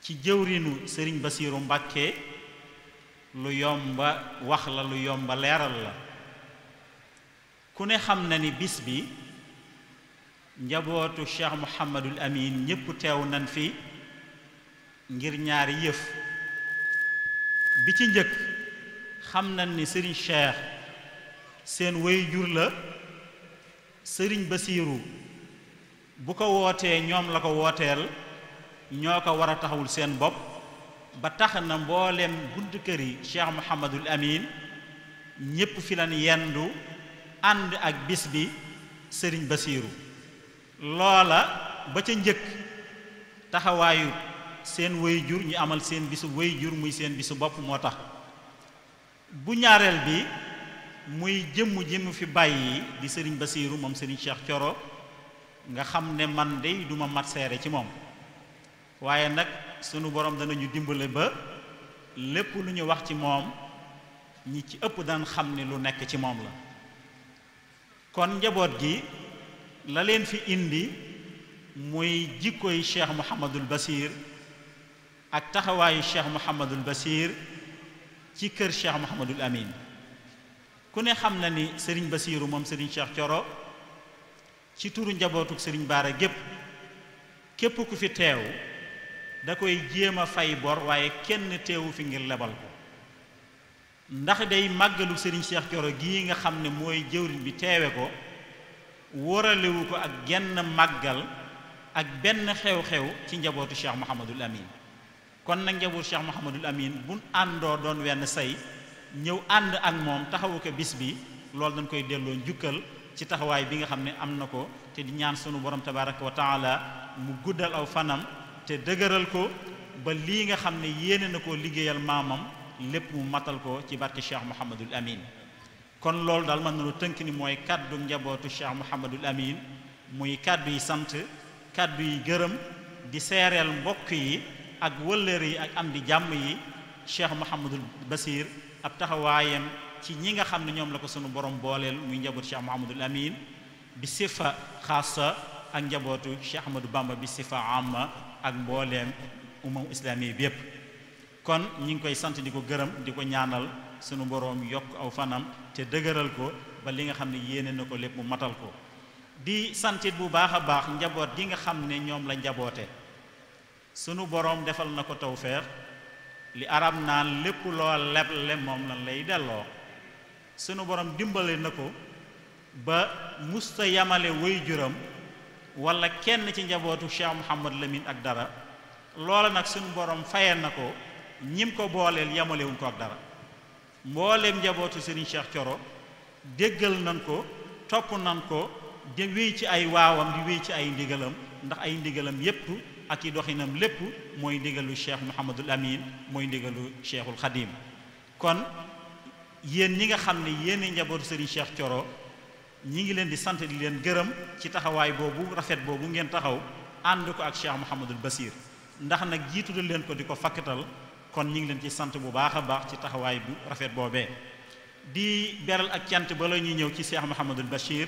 ci jëwrinu Serigne Basiiru Mbàkke lu yomba wax la lu yomba leeral la ku ne xam na ni bis bi njabootu Cheikh Mouhamadul Amin ñépp teew nañ fi ngir ñaari yëf bi ci njëkk xam nañ ni Serigne Cheikh seen waajur la Serigne Basiiru bu ko wootee ñoom la ko wooteel ñoo ko war a taxawul seen bopp ba tax na mboolem buntu kër yi Cheikh Mouhamadul Amin ñépp fi lan yendu ànd ak bis bi Serigne Basiiru loola ba ca njëkk taxawaayu seen waajur ñu amal seen bisu waajur muy seen bisu bopp moo tax bu ñaareel bi muy jëmm ji mu fi bàyyi di Serigne Basiiru moom Serigne Cheikh Thioro nga xam ne man de duma mat seere ci moom waaye nag sunu borom danañu dimbale ba lépp lu ñu wax ci moom ñi ci ëpp daan xam ne lu nekk ci moom la kon njaboot gi la leen fi indi muy jikkoy Cheikh Mouhamadul Basiir ak taxawaayu Cheikh Mouhamadul Basiir ci kër Cheikh Mouhamadul Amin ku ne xam na ni sëriñ Basiiru moom sëriñ Cheikh Thioro ci turu njabootuk sëriñ Baara gépp képp ku fi teew da koy jéem a fay bor waaye kenn teewu fi ngir lebal ko ndax day màggalu sëriñ Cheikh Thioro gii nga xam ne mooy jëwriñ bi teewe ko wóoralewu ko ak genn màggal ak benn xew-xew ci njabootu Cheikh Mouhamadul Amin kon nag njabootu Cheikh Mouhamadul Amin bu àndoo doon wenn say ñëw ànd ak moom taxawu ko bis bi loolu dañ koy delloo njukkal ci taxawaay bi nga xam ne am na ko te di ñaan sunu borom tabaraka wa taala mu guddal aw fanam te dëgëral ko ba lii nga xam ne yéene na koo liggéeyal maamam lépp mu matal ko ci barke Cheikh Mouhamadul Amin kon loolu daal mën nañu tënk ni mooy kaddu njabootu Cheikh Mouhamadul Amin muy kaddu yi sant kaddu yi gërëm di seereel mbokk yi ak wëllër yi ak am di jàmm yi Cheikh Mouhamadul Basir ab taxawaayam ci ñi nga xam ne ñoom la ko sunu borom booleel muy njabootu Cheikh Mouhamadul Amin bi sifa xaasa ak njabootu Cheikh Ahmadou Bamba bi sifa amma ak mbooleem umma islami bi yépp kon ñi ngi koy sant di ko gërëm di ko ñaanal sunu boroom yokk aw fanam te dëgëral ko ba li nga xam ne yéene na ko lépp mu matal ko di santit bu baax a baax njaboot gi nga xam ne ñoom la njaboote sunu boroom defal na ko tawfeex li arab naan lépp loo leble moom lan lay delloo sunu boroom dimbale na ko ba musta yamale way juram wala kenn ci njabootu Cheikh Mouhamad Lamine ak dara loola nag sunu boroom fayal na ko ñim ko booleel yamalewuñ ko ak dara mbooleem njabootu Serigne Cheikh Thioro déggal nan ko topp nan ko di wéy ci ay waawam di wéy ci ay ndigalam ndax ay ndigalam yépp ak i doxinam lépp mooy ndigalu Cheikh Mouhamadul Amin mooy ndigalu Cheikhul Khadim kon yéen ñi nga xam ne yéen njabootu Serigne Cheikh Thioro ñi ngi leen di sant di leen gërëm ci taxawaay boobu rafet boobu ngeen taxaw ànd ko ak Cheikh Mouhamadul Basir ndax nag jiitu leen ko di ko fakkatal kon ñi ngi leen ci sant bu baax a baax ci taxawaay bu rafet boobee di beral ak cant ba la ñuy ñëw ci Cheikh Mouhamadul Bachir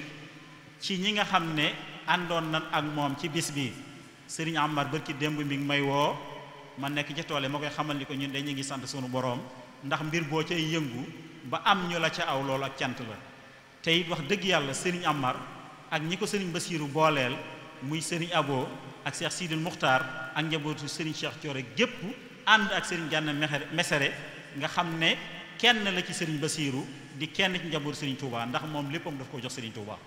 ci ñi nga xam ne àndoon nan ak moom ci bis bi Serigne Amar barki démb mi ngi may woo ma nekk ca toole ma koy xamal ni ko ñun dañu ngi sant sunu boroom ndax mbir boo cay yëngu ba am ñu la ca aw loolu ak cant la te it wax dëgg yàlla Serigne Amar ak ñi ko Serigne Bassirou booleel muy Serigne Abo ak Cheikh Sidil Muxtaar ak njabootu Serigne Cheikh Thioro gépp ànd ak Serigne Gana Messere nga xam ne kenn la ci Serigne Bassirou di kenn ci njabootu Serigne Touba ndax moom léppam daf ko jox Serigne Touba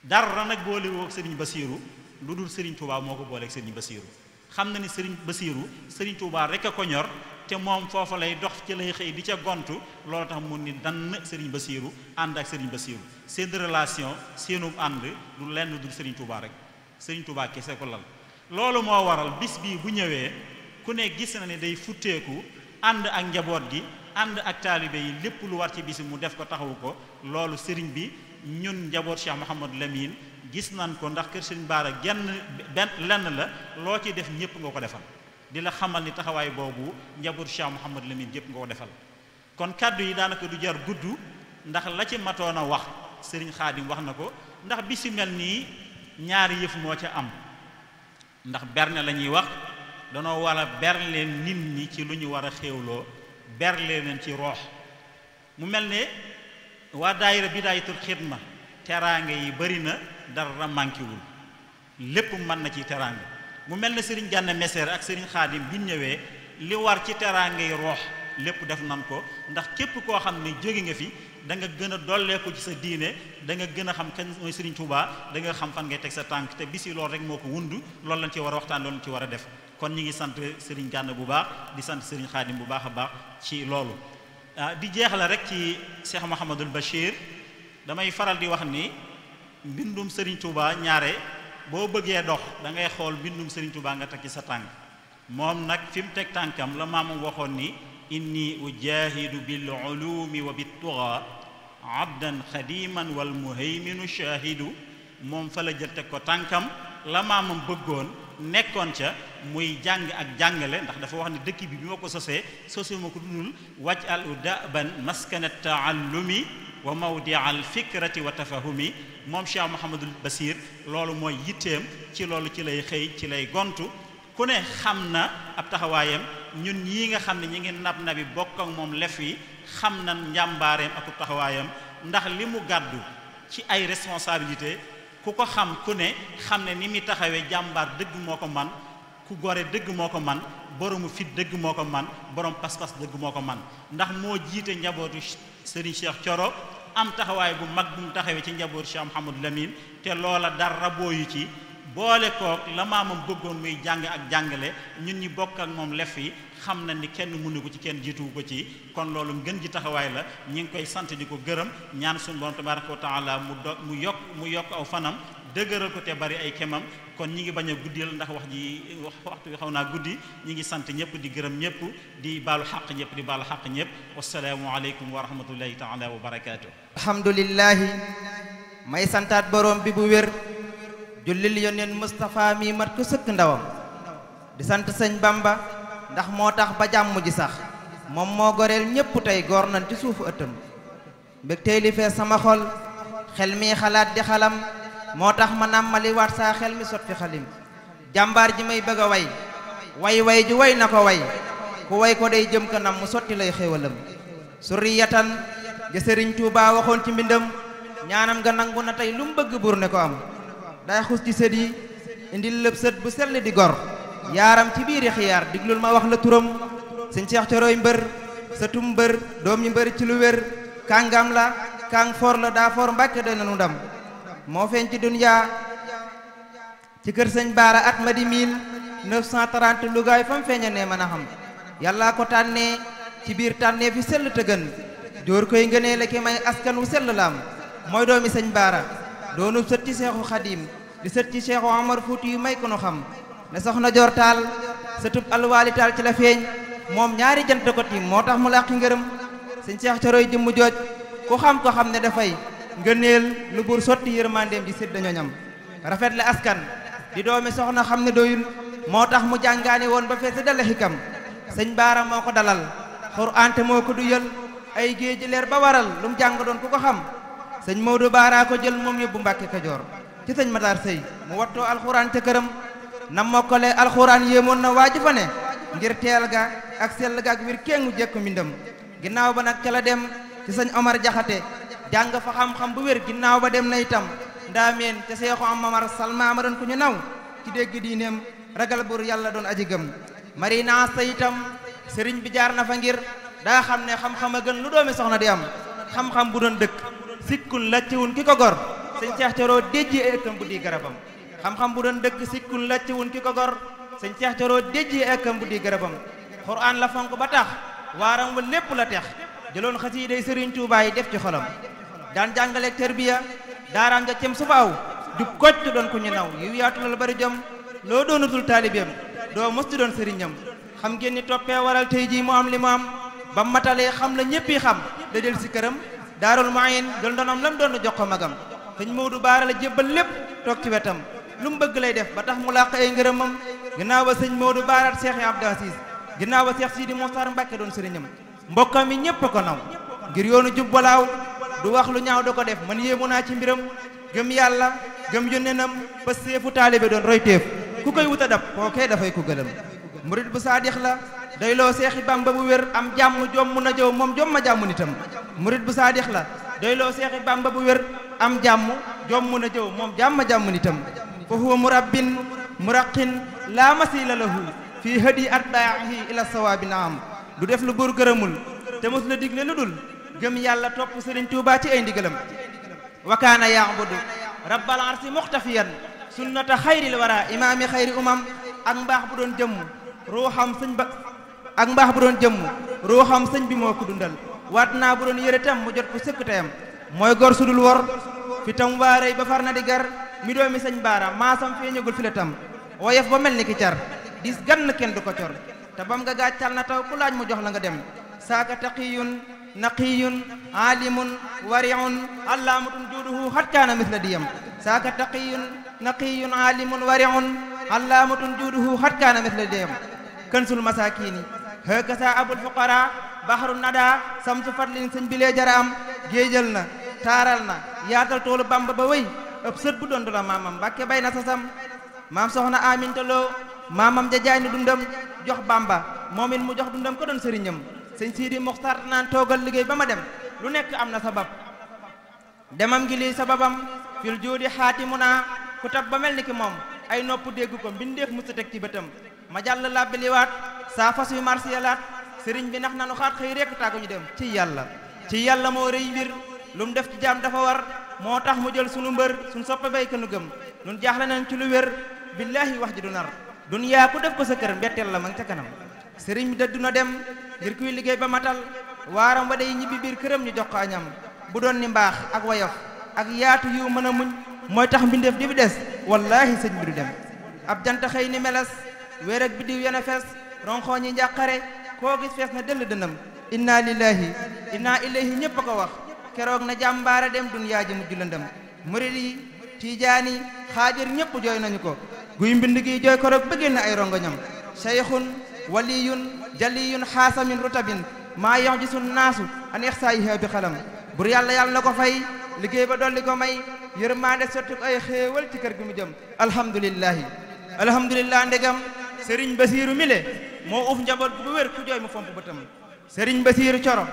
dara nag boole woo Serigne Bassirou lu dul Serigne Touba moo ko booleeg Serigne Bassirou xam na ni Serigne Bassirou Serigne Touba rek a ko ñor te moom foofa lay dox ci lay xëy di ca gontu loolu tax mu ni dann Serigne Bassirou ànd ak Serigne Bassirou seen relation seenu ànd du lenn dul Serigne Touba rek Serigne Touba kese ko lal loolu moo waral bis bii bu ñëwee ku ne gis na ne day futteeku ànd ak njaboot gi ànd ak taalibe yi lépp lu war ci bis mu def ko taxawu ko loolu Serigne bi ñun njaboot Cheikh Mouhamadou Lamine gis nan ko ndax kër Serigne Bara lenn la loo ci def ñëpp nga ko defal di la xamal ni taxawaay boobu njabootu Cheikh Mouhamadou Lamine yëpp nga ko defal kon kàddu yi daanaka du jar gudd ndax la ci matoon a wax Serigne Khadim wax na ko ndax bi si mel nii ñaari yëf moo ca am ndax berne la ñuy wax danoo war a berleen nit ñi ci lu ñu war a xéewloo berlee leen ci roox mu mel ne waa daayira Bidaayatul Xidma teraange yi bari na dara mànkiwul lépp mën na ci teraange mu mel ne Serigne Gana Messere ak Serigne Khadim bi ñëwee li war ci teraange yi roox lépp def nan ko ndax képp koo xam ne jóge nga fi da nga gën a dolleeku ci sa diine da nga gën a xam kan mooy Serigne Touba da nga xam fan ngay teg sa tànk te bisi loolu rek moo ko wundu loolu lañ ci war a waxtaan loolu lañ ci war a def kon ñi ngi sant Serigne Gana bu baax di sant Serigne Khadim bu baax a baax ci loolu di jeexale rek ci Cheikh Mouhamadul Bachir damay faral di wax ni mbindum Serigne Touba ñaare boo bëggee dox da ngay xool mbindum Serigne Touba nga teg ci sa tànk moom nag fi mu teg tànkam la maamam waxoon ni inni ujahidu bil ulumi wa bit tuga abdan xadiman wal muhayminu shahidu moom fa la jël teg ko tànkam la maamam bëggoon nekkoon ca muy jàng ak jàngale ndax dafa wax ne dëkk bi ma ko sosee ma ko dudul wàcc al udaban maskana taallumi wa mawdi al fikrati wa tafahumi moom Cheikh Mouhamadul Basir loolu mooy yitteem ci loolu ci lay xëy ci lay gontu ku ne xam na ab taxawaayam. ñun ñii nga xam ne ñi ngi nab nabi bokk ak moom lef yi xam na njàmbaareem ak taxawaayam ndax li mu gàddu ci ay responsabilité ku ko xam ku ne xam ne ni muy taxawee jàmbaar dëgg moo ko man ku gore dëgg moo ko man boromu fit dëgg moo ko man borom pas-pas dëgg moo ko man ndax moo jiite njabootu Serigne Cheikh Thioro am taxawaay bu mag bu mu taxawee ci njabootu Cheikh Mouhamadou Lamine te loola dara booyu ci boole kook la maamam bëggoon muy jàng ak jàngale ñun ñi bokk ak moom lef yi xam na ni kenn mënu ko ci kenn jiituwu ko ci kon loolu ngën ji taxawaay la ñi ngi koy sant di ko gërëm ñaan suñu borom tabaraka wa taala mu yokk aw fanam dëgëral ko te bari ay kemam kon ñi ngi bañ a guddil ndax waxtu bi xaw naa guddi ñi ngi sant ñëpp di gërëm ñëpp di baalu xaq ñëpp di baalu xaq ñëpp wasalaamu aleykum wa rahmatullahi taala wa barakaatu. alhamdulillahi may santaat borom bi bu wér jullil yoneen Moustapha mi mat ko sëkk ndawam di sant sëñ Bamba ndax moo tax ba jàmm ji sax moom moo goreel ñépp tey góor nañ ci suufu ëttam mbég tey li fee sama xol xel mi xalaat di xalam moo tax ma nàmmali waat saa xel mi sot fi xalim jàmbaar ji may bëgg a way ju way na ko way ku way ko day jëm kanam mu sotti lay xéwalam suriyatan ja Sëriñ Tuubaa waxoon ci mbindam ñaanam nga nangu na tey lu mu bëgg buur ne ko am day xus ci sët yi indil lépp sët bu sell di gor yaaram ci biiri xiyaar diglul ma wax la turam sëñ Cheikh Thioroy mbër sëtum mbër doom ñi mbër ci lu wér kàngam la kàng for la daa for Mbàkke doy nanu ndam moo feeñ ci dunyaa ci kër sëñ Baara at ma di 1930 lugaay fa mu feeña nee mën a xam yàllaa ko tànnee ci biir tànnee fi sell tëgën jóor koy ngënee la ki may askan wu sell la am mooy doomi sëñ Baara doonu sët ci Seexu Xadim di sët ci Seexu Omar Fuuti yu may ko nu xam ne soxna Joor Taal sëtub alwaali taal ci la feeñ moom ñaari jant ko tiim moo tax mu làqi ngërëm sëñ Cheikh Thioroy jëmm jooj ku xam ko xam ne dafay ngëneel lu bur sotti yërmandeem di sédd ñoñam rafet la askan di doomi soxna xam ne doyul moo tax mu jàngaani woon ba fees dala xikam sëñ Baara moo ko dalal Xuraan te moo ko duyal ay géeji leer ba waral lu mu jàng doon ku ko xam sëñ Maodo Baara ko jël moom yóbbu Mbàkke Kajoor ci sëñ Matar Sëy mu wattoo alxuraan ca këram na mokkale alxuraan yéemoon na waaju fa ne ngir teel ga ak sell ga ak wir kéngu jekku mbindam ginnaaw ba nag ca la dem ci sëñ Omar Jaxate jàng fa xam-xam bu wér ginnaaw ba dem na itam ndaameen ca Seexu Amar Salma ma doon ku ñu naw ci dégg diineem ragal bur yàlla doon aji gëm marina sa itam sëriñ bi jaar na fa ngir daa xam ne xam-xam a gën lu doomi soxna di am xam-xam bu doon dëkk sikkun laccewun ki ko gor sëñ Cheikh Thioro déjji ekkam bu di garabam xam-xam bu doon dëkk sikkun laccewun ki ko gor sëñ Cheikh Thioro déjji ekkam bu di garabam Xuraan la fonk ba tax waaram wa lépp la tex jëloon xasiiday Sëriñ Tuubaa yi def ci xolam daan jàngaleeg terbiya daaraam ja cem suba aw jub kocc doon ku ñu naw yu yaatu la bari jom loo doonatul taalibeem doo mosti doon sëriñam xam ngeen ni toppee waral tey jii mu am li mu am ba matalee xam la ñéppi xam da del si këram daarul moyen jël ndonom lam doon jox ko magam sëñ Moodu Baara la jébbal lépp toog ci wetam lu mu bëgg lay def ba tax mu làq ay ngërëmam ginnaaw ba sëñ Moodu Baara at Cheikh Abdou Aziz ginnaaw ba Cheikh Sidi Mokhtar Mbacke doon sëriñam mbokkam mi ñépp ko naw ngir yoonu jub balaaw du wax lu ñaaw da ko def man yéemu naa ci mbiram gëm yàlla gëm yónnenam ba seefu taalibe doon roy téef ku koy wuta dab kookee dafay ku gëlëm murit bu saadix la day loo Seexi Bamba bu wér am jàmm jomm na jëw moom jomma jàmm nitam murit bu saadix la day loo Seexi Bamba bu wér am jàmm jomm na jëw moom jàmm nitam fa huwa murabbin muraqin laa masila lahu fii hadi atbaahi ila sawaabi naam du def lu buur gërëmul te mos la digle lu dul gëm yàlla topp Sëriñ Tuubaa ci ay ndigalam wa kaana ya'budu rabbal arsi muxtafiyan sunnata xayril wara imaami xayri umam ak mbaax bu doon jëmm ruuxam sëñ bi moo ko dundal waat naa bu doon yëre tam mu jot ko sëkk tayam mooy gor sudul wor fi tam waarey ba far na di gar mi doomi sëñ Baara maasam feeñagul fi la tam woyof ba mel ni ki car dis gann kenn du ko cor te bam nga gàccal na taw ku laaj mu jox la nga dem saaka taqiyun naqiyun aalimun wariun allaamatun juuduhu xat kaana misla diyam saaka taqiyun naqiyun aalimun wariun allaamatun juuduhu xat kaana misla diyam kansul masakini hëkkasa abul fuqara baxaru nada samsu fatlin sëñ bi lee jara am géejal na taaral na yaatal toolu Bamba ba wéy ëpp sët bu doon du la maamam Mbàkke bay na sasam maam soxna Aminta Lo maamam ja jaay na dundam jox Bamba moom it mu jox dundam ko doon sëriñam sëñ Sidi Muxtaar naan toogal liggéey ba ma dem lu nekk am na sabab demam gi lii sababam fil juudi xaatimu naa ku tab ba mel ni ki moom ay nopp dégg ko mbindeef musta teg ci bëtam ma jàll làbbi liwaat saa fas wi marsiyalaat sëriñ bi nax nanu xaat xëy rekk tàggu ñu dem ci yàlla moo rëy mbir lu mu def ci jaam dafa war moo tax mu jël sunu mbër suñ soppe bay ka nu gëm nun jaaxle nañ ci lu wér billaahi wax ji du nar duniyaa ku def ko sa kër mbetteel la ma ngi ca kanam sëriñ bi dëddu na dem ngir kuy liggéey ba matal waaram wa day ñibbi biir këram ñu jox ko añam bu doon ni mbaax ak wayof ak yaatu yu mën a muñ mooy tax mbindeef di bi des wallaahi sëñ bi du dem ab jant xëy ni meles weer ak biddiw yana fees ronxoo ñi njàqare koo gis fees na dëll dënam inna lillahi inna ilayhi ñépp a ko wax keroog na jàmbaara dem duniyaa ji mujj lëndëm murid yi tiijaani xaajar ñépp jooy nañu ko guy mbind gi jooy ko rek bëggee na ay rongoñam shaykhun waliyun jaliyun xaasamin rutabin maa yox ji sun naasu an ixsaayiha bi xalam bur yàlla na ko fay liggéey ba dolli ko may yërmaande sotti ko ay xéewal ci kër gi mu jëm alhamdulillah ndegam sëriñ Basiiru mile moo uf njaboot bu wér ku jooy mu fomp bëtam sëriñ Basiiru coro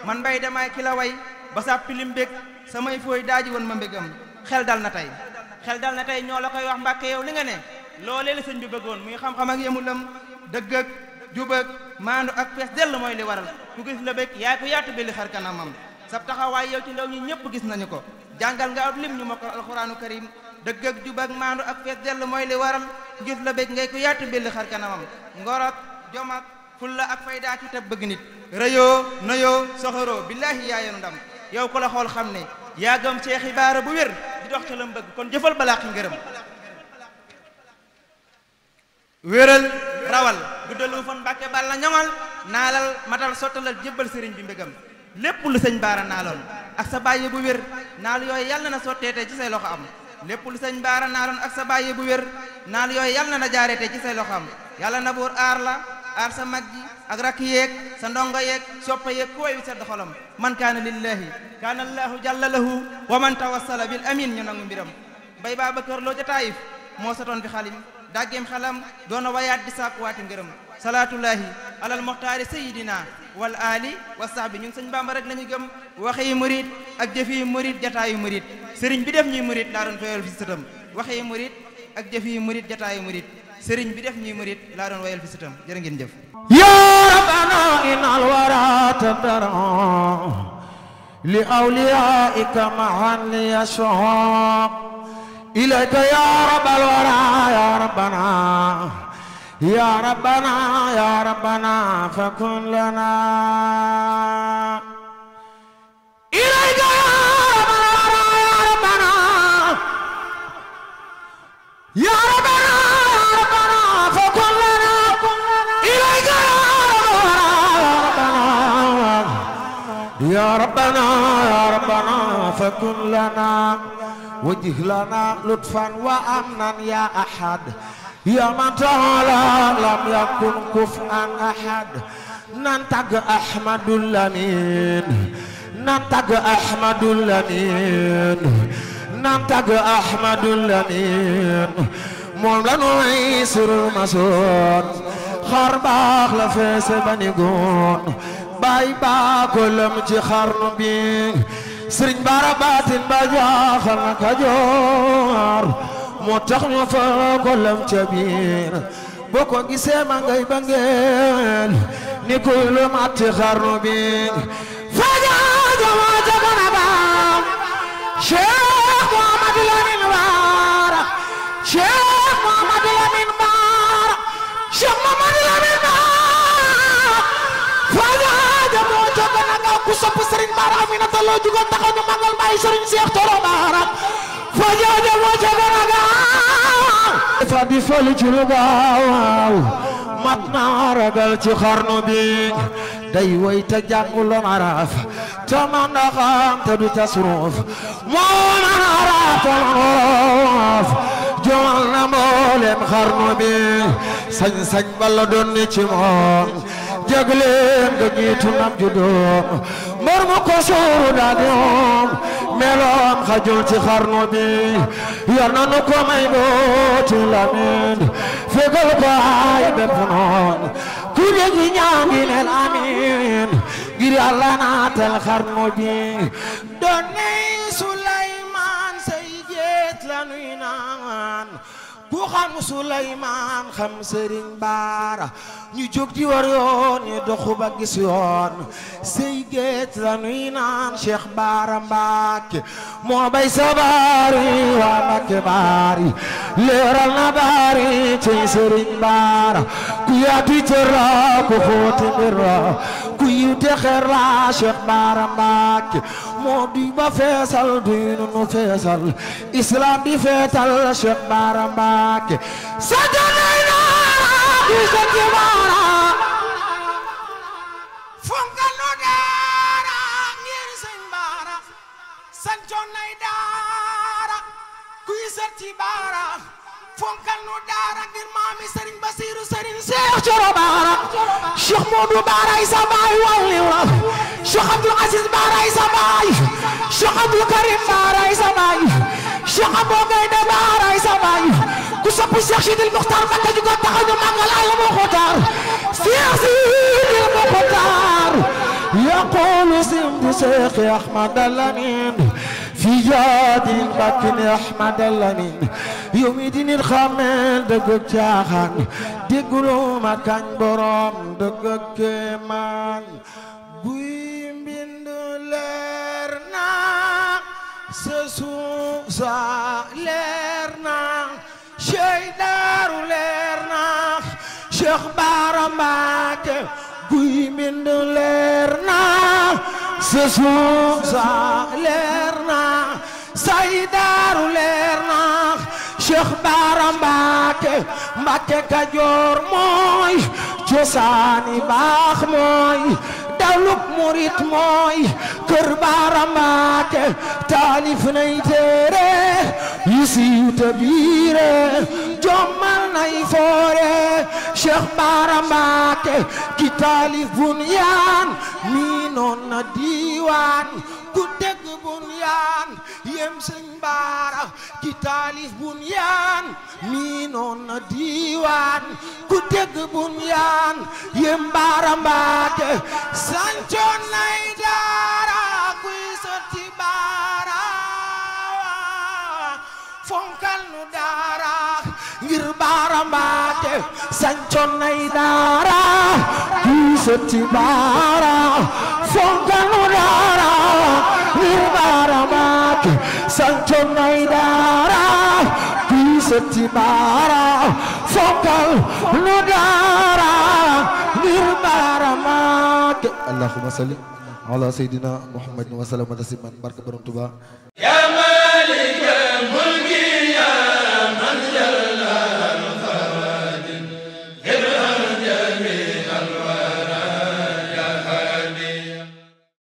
man mbay damay ki la way ba sàppi lim mbég samay fooy daaji woon ma mbégam xel dal na tey ñoo la koy wax Mbàkke yow li nga ne loolee la sëñ bi bëggoon muy xam-xam ak yemulam dëgg ak jub ak maandu ak fees dell mooy li waral ku gis la bég yaa ko yaatu bi li xar kanamam sab taxawaay yow ci ndaw ñi ñëpp gis nañu ko jàngal nga ab lim ñu mokkal alxuraanu karim dëgg ak jub ak maandu ak fees dell mooy li waral ku gis la bég ngay ko yaatu bi li xar kanamam ngor ak jom ak fulla ak fayda ci tab bëgg nit rëyoo noyoo soxoroo billaahi yaa yenu ndam yow ko la xool xam ne yaa gëm Seex Ibaara bu wér di dox ca lam bëgg kon jëfal balaa xi ngërëm wéral rawal guddalu fan Mbàkke bal na ñoŋal naalal matal sottalal jébbal sëriñ bi mbégam lépp lu sëñ Baara naaloon ak sa bàyyi bu wér naal yooyu yàlla na sotteete ci say loxo am lépp lu sëñ Baara naaloon ak sa bàyyi bu wér naal yooyu yàlla na jaareete ci say loxo am yàlla na buur aar la aar sa mag ji ak rakk yeeg sa ndongo yeeg soppa yeeg ku way wi sedd xolam man kaana lillahi kaana allahu jalla lahu wa man tawassala bil amin ñu nangu mbiram bay Babacar Lo ca Taayif moo satoon fi xalim daggeem xalam doona wayaat di saakuwaati ngërëm salaatullahi alal muxtaari sayidina wal ali wa sahbi ñun sëñ Bamba rek la ñu gëm waxi murid ak jëfi murid jataayu murid sëriñ bi def ñuy murid laa doon wayal fi sëtam waxi murid ak jëfi murid jataayu murid sëriñ bi def ñuy murid laa doon wayal fi sëtam jërë ngeen jëf ya rabbana innal wara tadara li awliyaika ma'an li yashaq ilayka ya rabbal wara ya rabbana ya rabbana ya rabbana fakun lana ilayka ya rabbal wara ya rabbana ya rabbana fakun lana ilayka ya rabbana ya rabbana fakun lana wajih lana lutfan wa amnan ya ahad ya man ta'ala lam yakun kuf'an ahad nan tagg Ahmadul Lamin nan tagg Ahmadul Lamin nan tagg Ahmadul Lamin moom la nooy surul masoon xar baax la feese bani goon bay baa ko lëm ci xarnu bi sëriñ Bara baatin ba jaaxal na Kajoor moo tax ñu fa ko lëm ca biir boo ko gisee ma ngay ba ngeel ni kuy lu matti xarnu bi fajaajo moo jagana baam Cheikh Mouhamadou Lamine Bara Cheikh Mouhamadou Lamine Bara Cheikh Mouhamadou Lamine Bara fajaajo moo jagana gaaw ku sopp sëriñ Bara Aminata Lo jugal taxaw ñu magal may sëriñ Cheikh Toro Bara fajaajo moo jagana gaaw fa di fali ci lu gaaw mat na ragal ci xarnu bi day way te jànguloon araf te man da xam te du tasruf moo man araf te man wolof jomal na mboolem xarnu bi sañ-sañ bala doon ni ci moom jagleen nga jiitu nam juddoom mbër mu ko sóoru daal di moom meloom xajul ci xarnu bi yal na nu ko may booti lamin fegal ko ay bépp noon ku dégg ñaan gi neel amiin ngir Yàlla naatal xarnu bi doon ney Suleymaan say géet la nuy naan ku xam Suleymaan xam Sëriñ Baara ñu jóg di war yoon ñu doxu ba gis yoon say géet la nuy naan Cheikh Baara Mbàkke moo bay sa baari waa Mbàkke baari leeral na baari ci Sëriñ Baara ku yaatu cër la ku xóoti mbir la ku yiw te xeer la Cheikh Baara Mbàkke moo duy ba feesal duy nu feesal islam di feetal Cheikh Baara Mbàkke sa janay na di sa kibaara fonkal nu daara ngir Sëñ Baara sancoon nay daara kuy sët ci Baara fonkal nu daara ngir maami Sëriñ Basiiru Sëriñ Seex Coro Baara Cheikh Modou Baara ay sa baay walliw la Cheikh Abdul Aziz Baara ay sa baay Cheikh Abdul Karim Baara ay sa baay Cheikh Abou Gaynde Baara ay sa baay ku sopp Cheikh Sidil Muxtaar Mbakke ju ko taxaw ñu màggal ay mu xutar Cheikh Sidil Muxtaar yaqulu simdi Cheikh Ahmad Lamin fi jaadin Mbakke Ahmad Lamin yow mi di nit xamel dëgg ak caaxaan déggulu ma kañ borom dëgg ak kéemaan guy mbind leer na sa suuf sa leer na Cheikh Daaru leer na Cheikh Baara Mbàkke guy mbind leer na sa suuf sa leer na say Daaru leer na Cheikh Baara Mbàkke Mbàkke Kajoor mooy cosaani baax mooy dawluk murit mooy kër Baara Mbàkke taalif nay téere yu siiw te biire jommal nay foore Cheikh Baara Mbàkke ki taalif bunyaan mi noon na diiwaan ku dégg bunyaan yem Sëñ Baara ki taalif bunyaan mi noon na diiwaan ku dégg bunyaan yem Baara Mbàkke sancoon nay daara kuy sotti Baara fonkal nu daara ngir Baara Mbàkke sancoon nay daara kuy sotti Baara fonkal nu daara ngir Baara Mbàkke sancoon nay daara kuy sotti Baara fonkal nu daara ngir Baara Mbàkke allahumma salli ala sayyidina Muhammadin wa sallam tasliman barke borom Tuubaa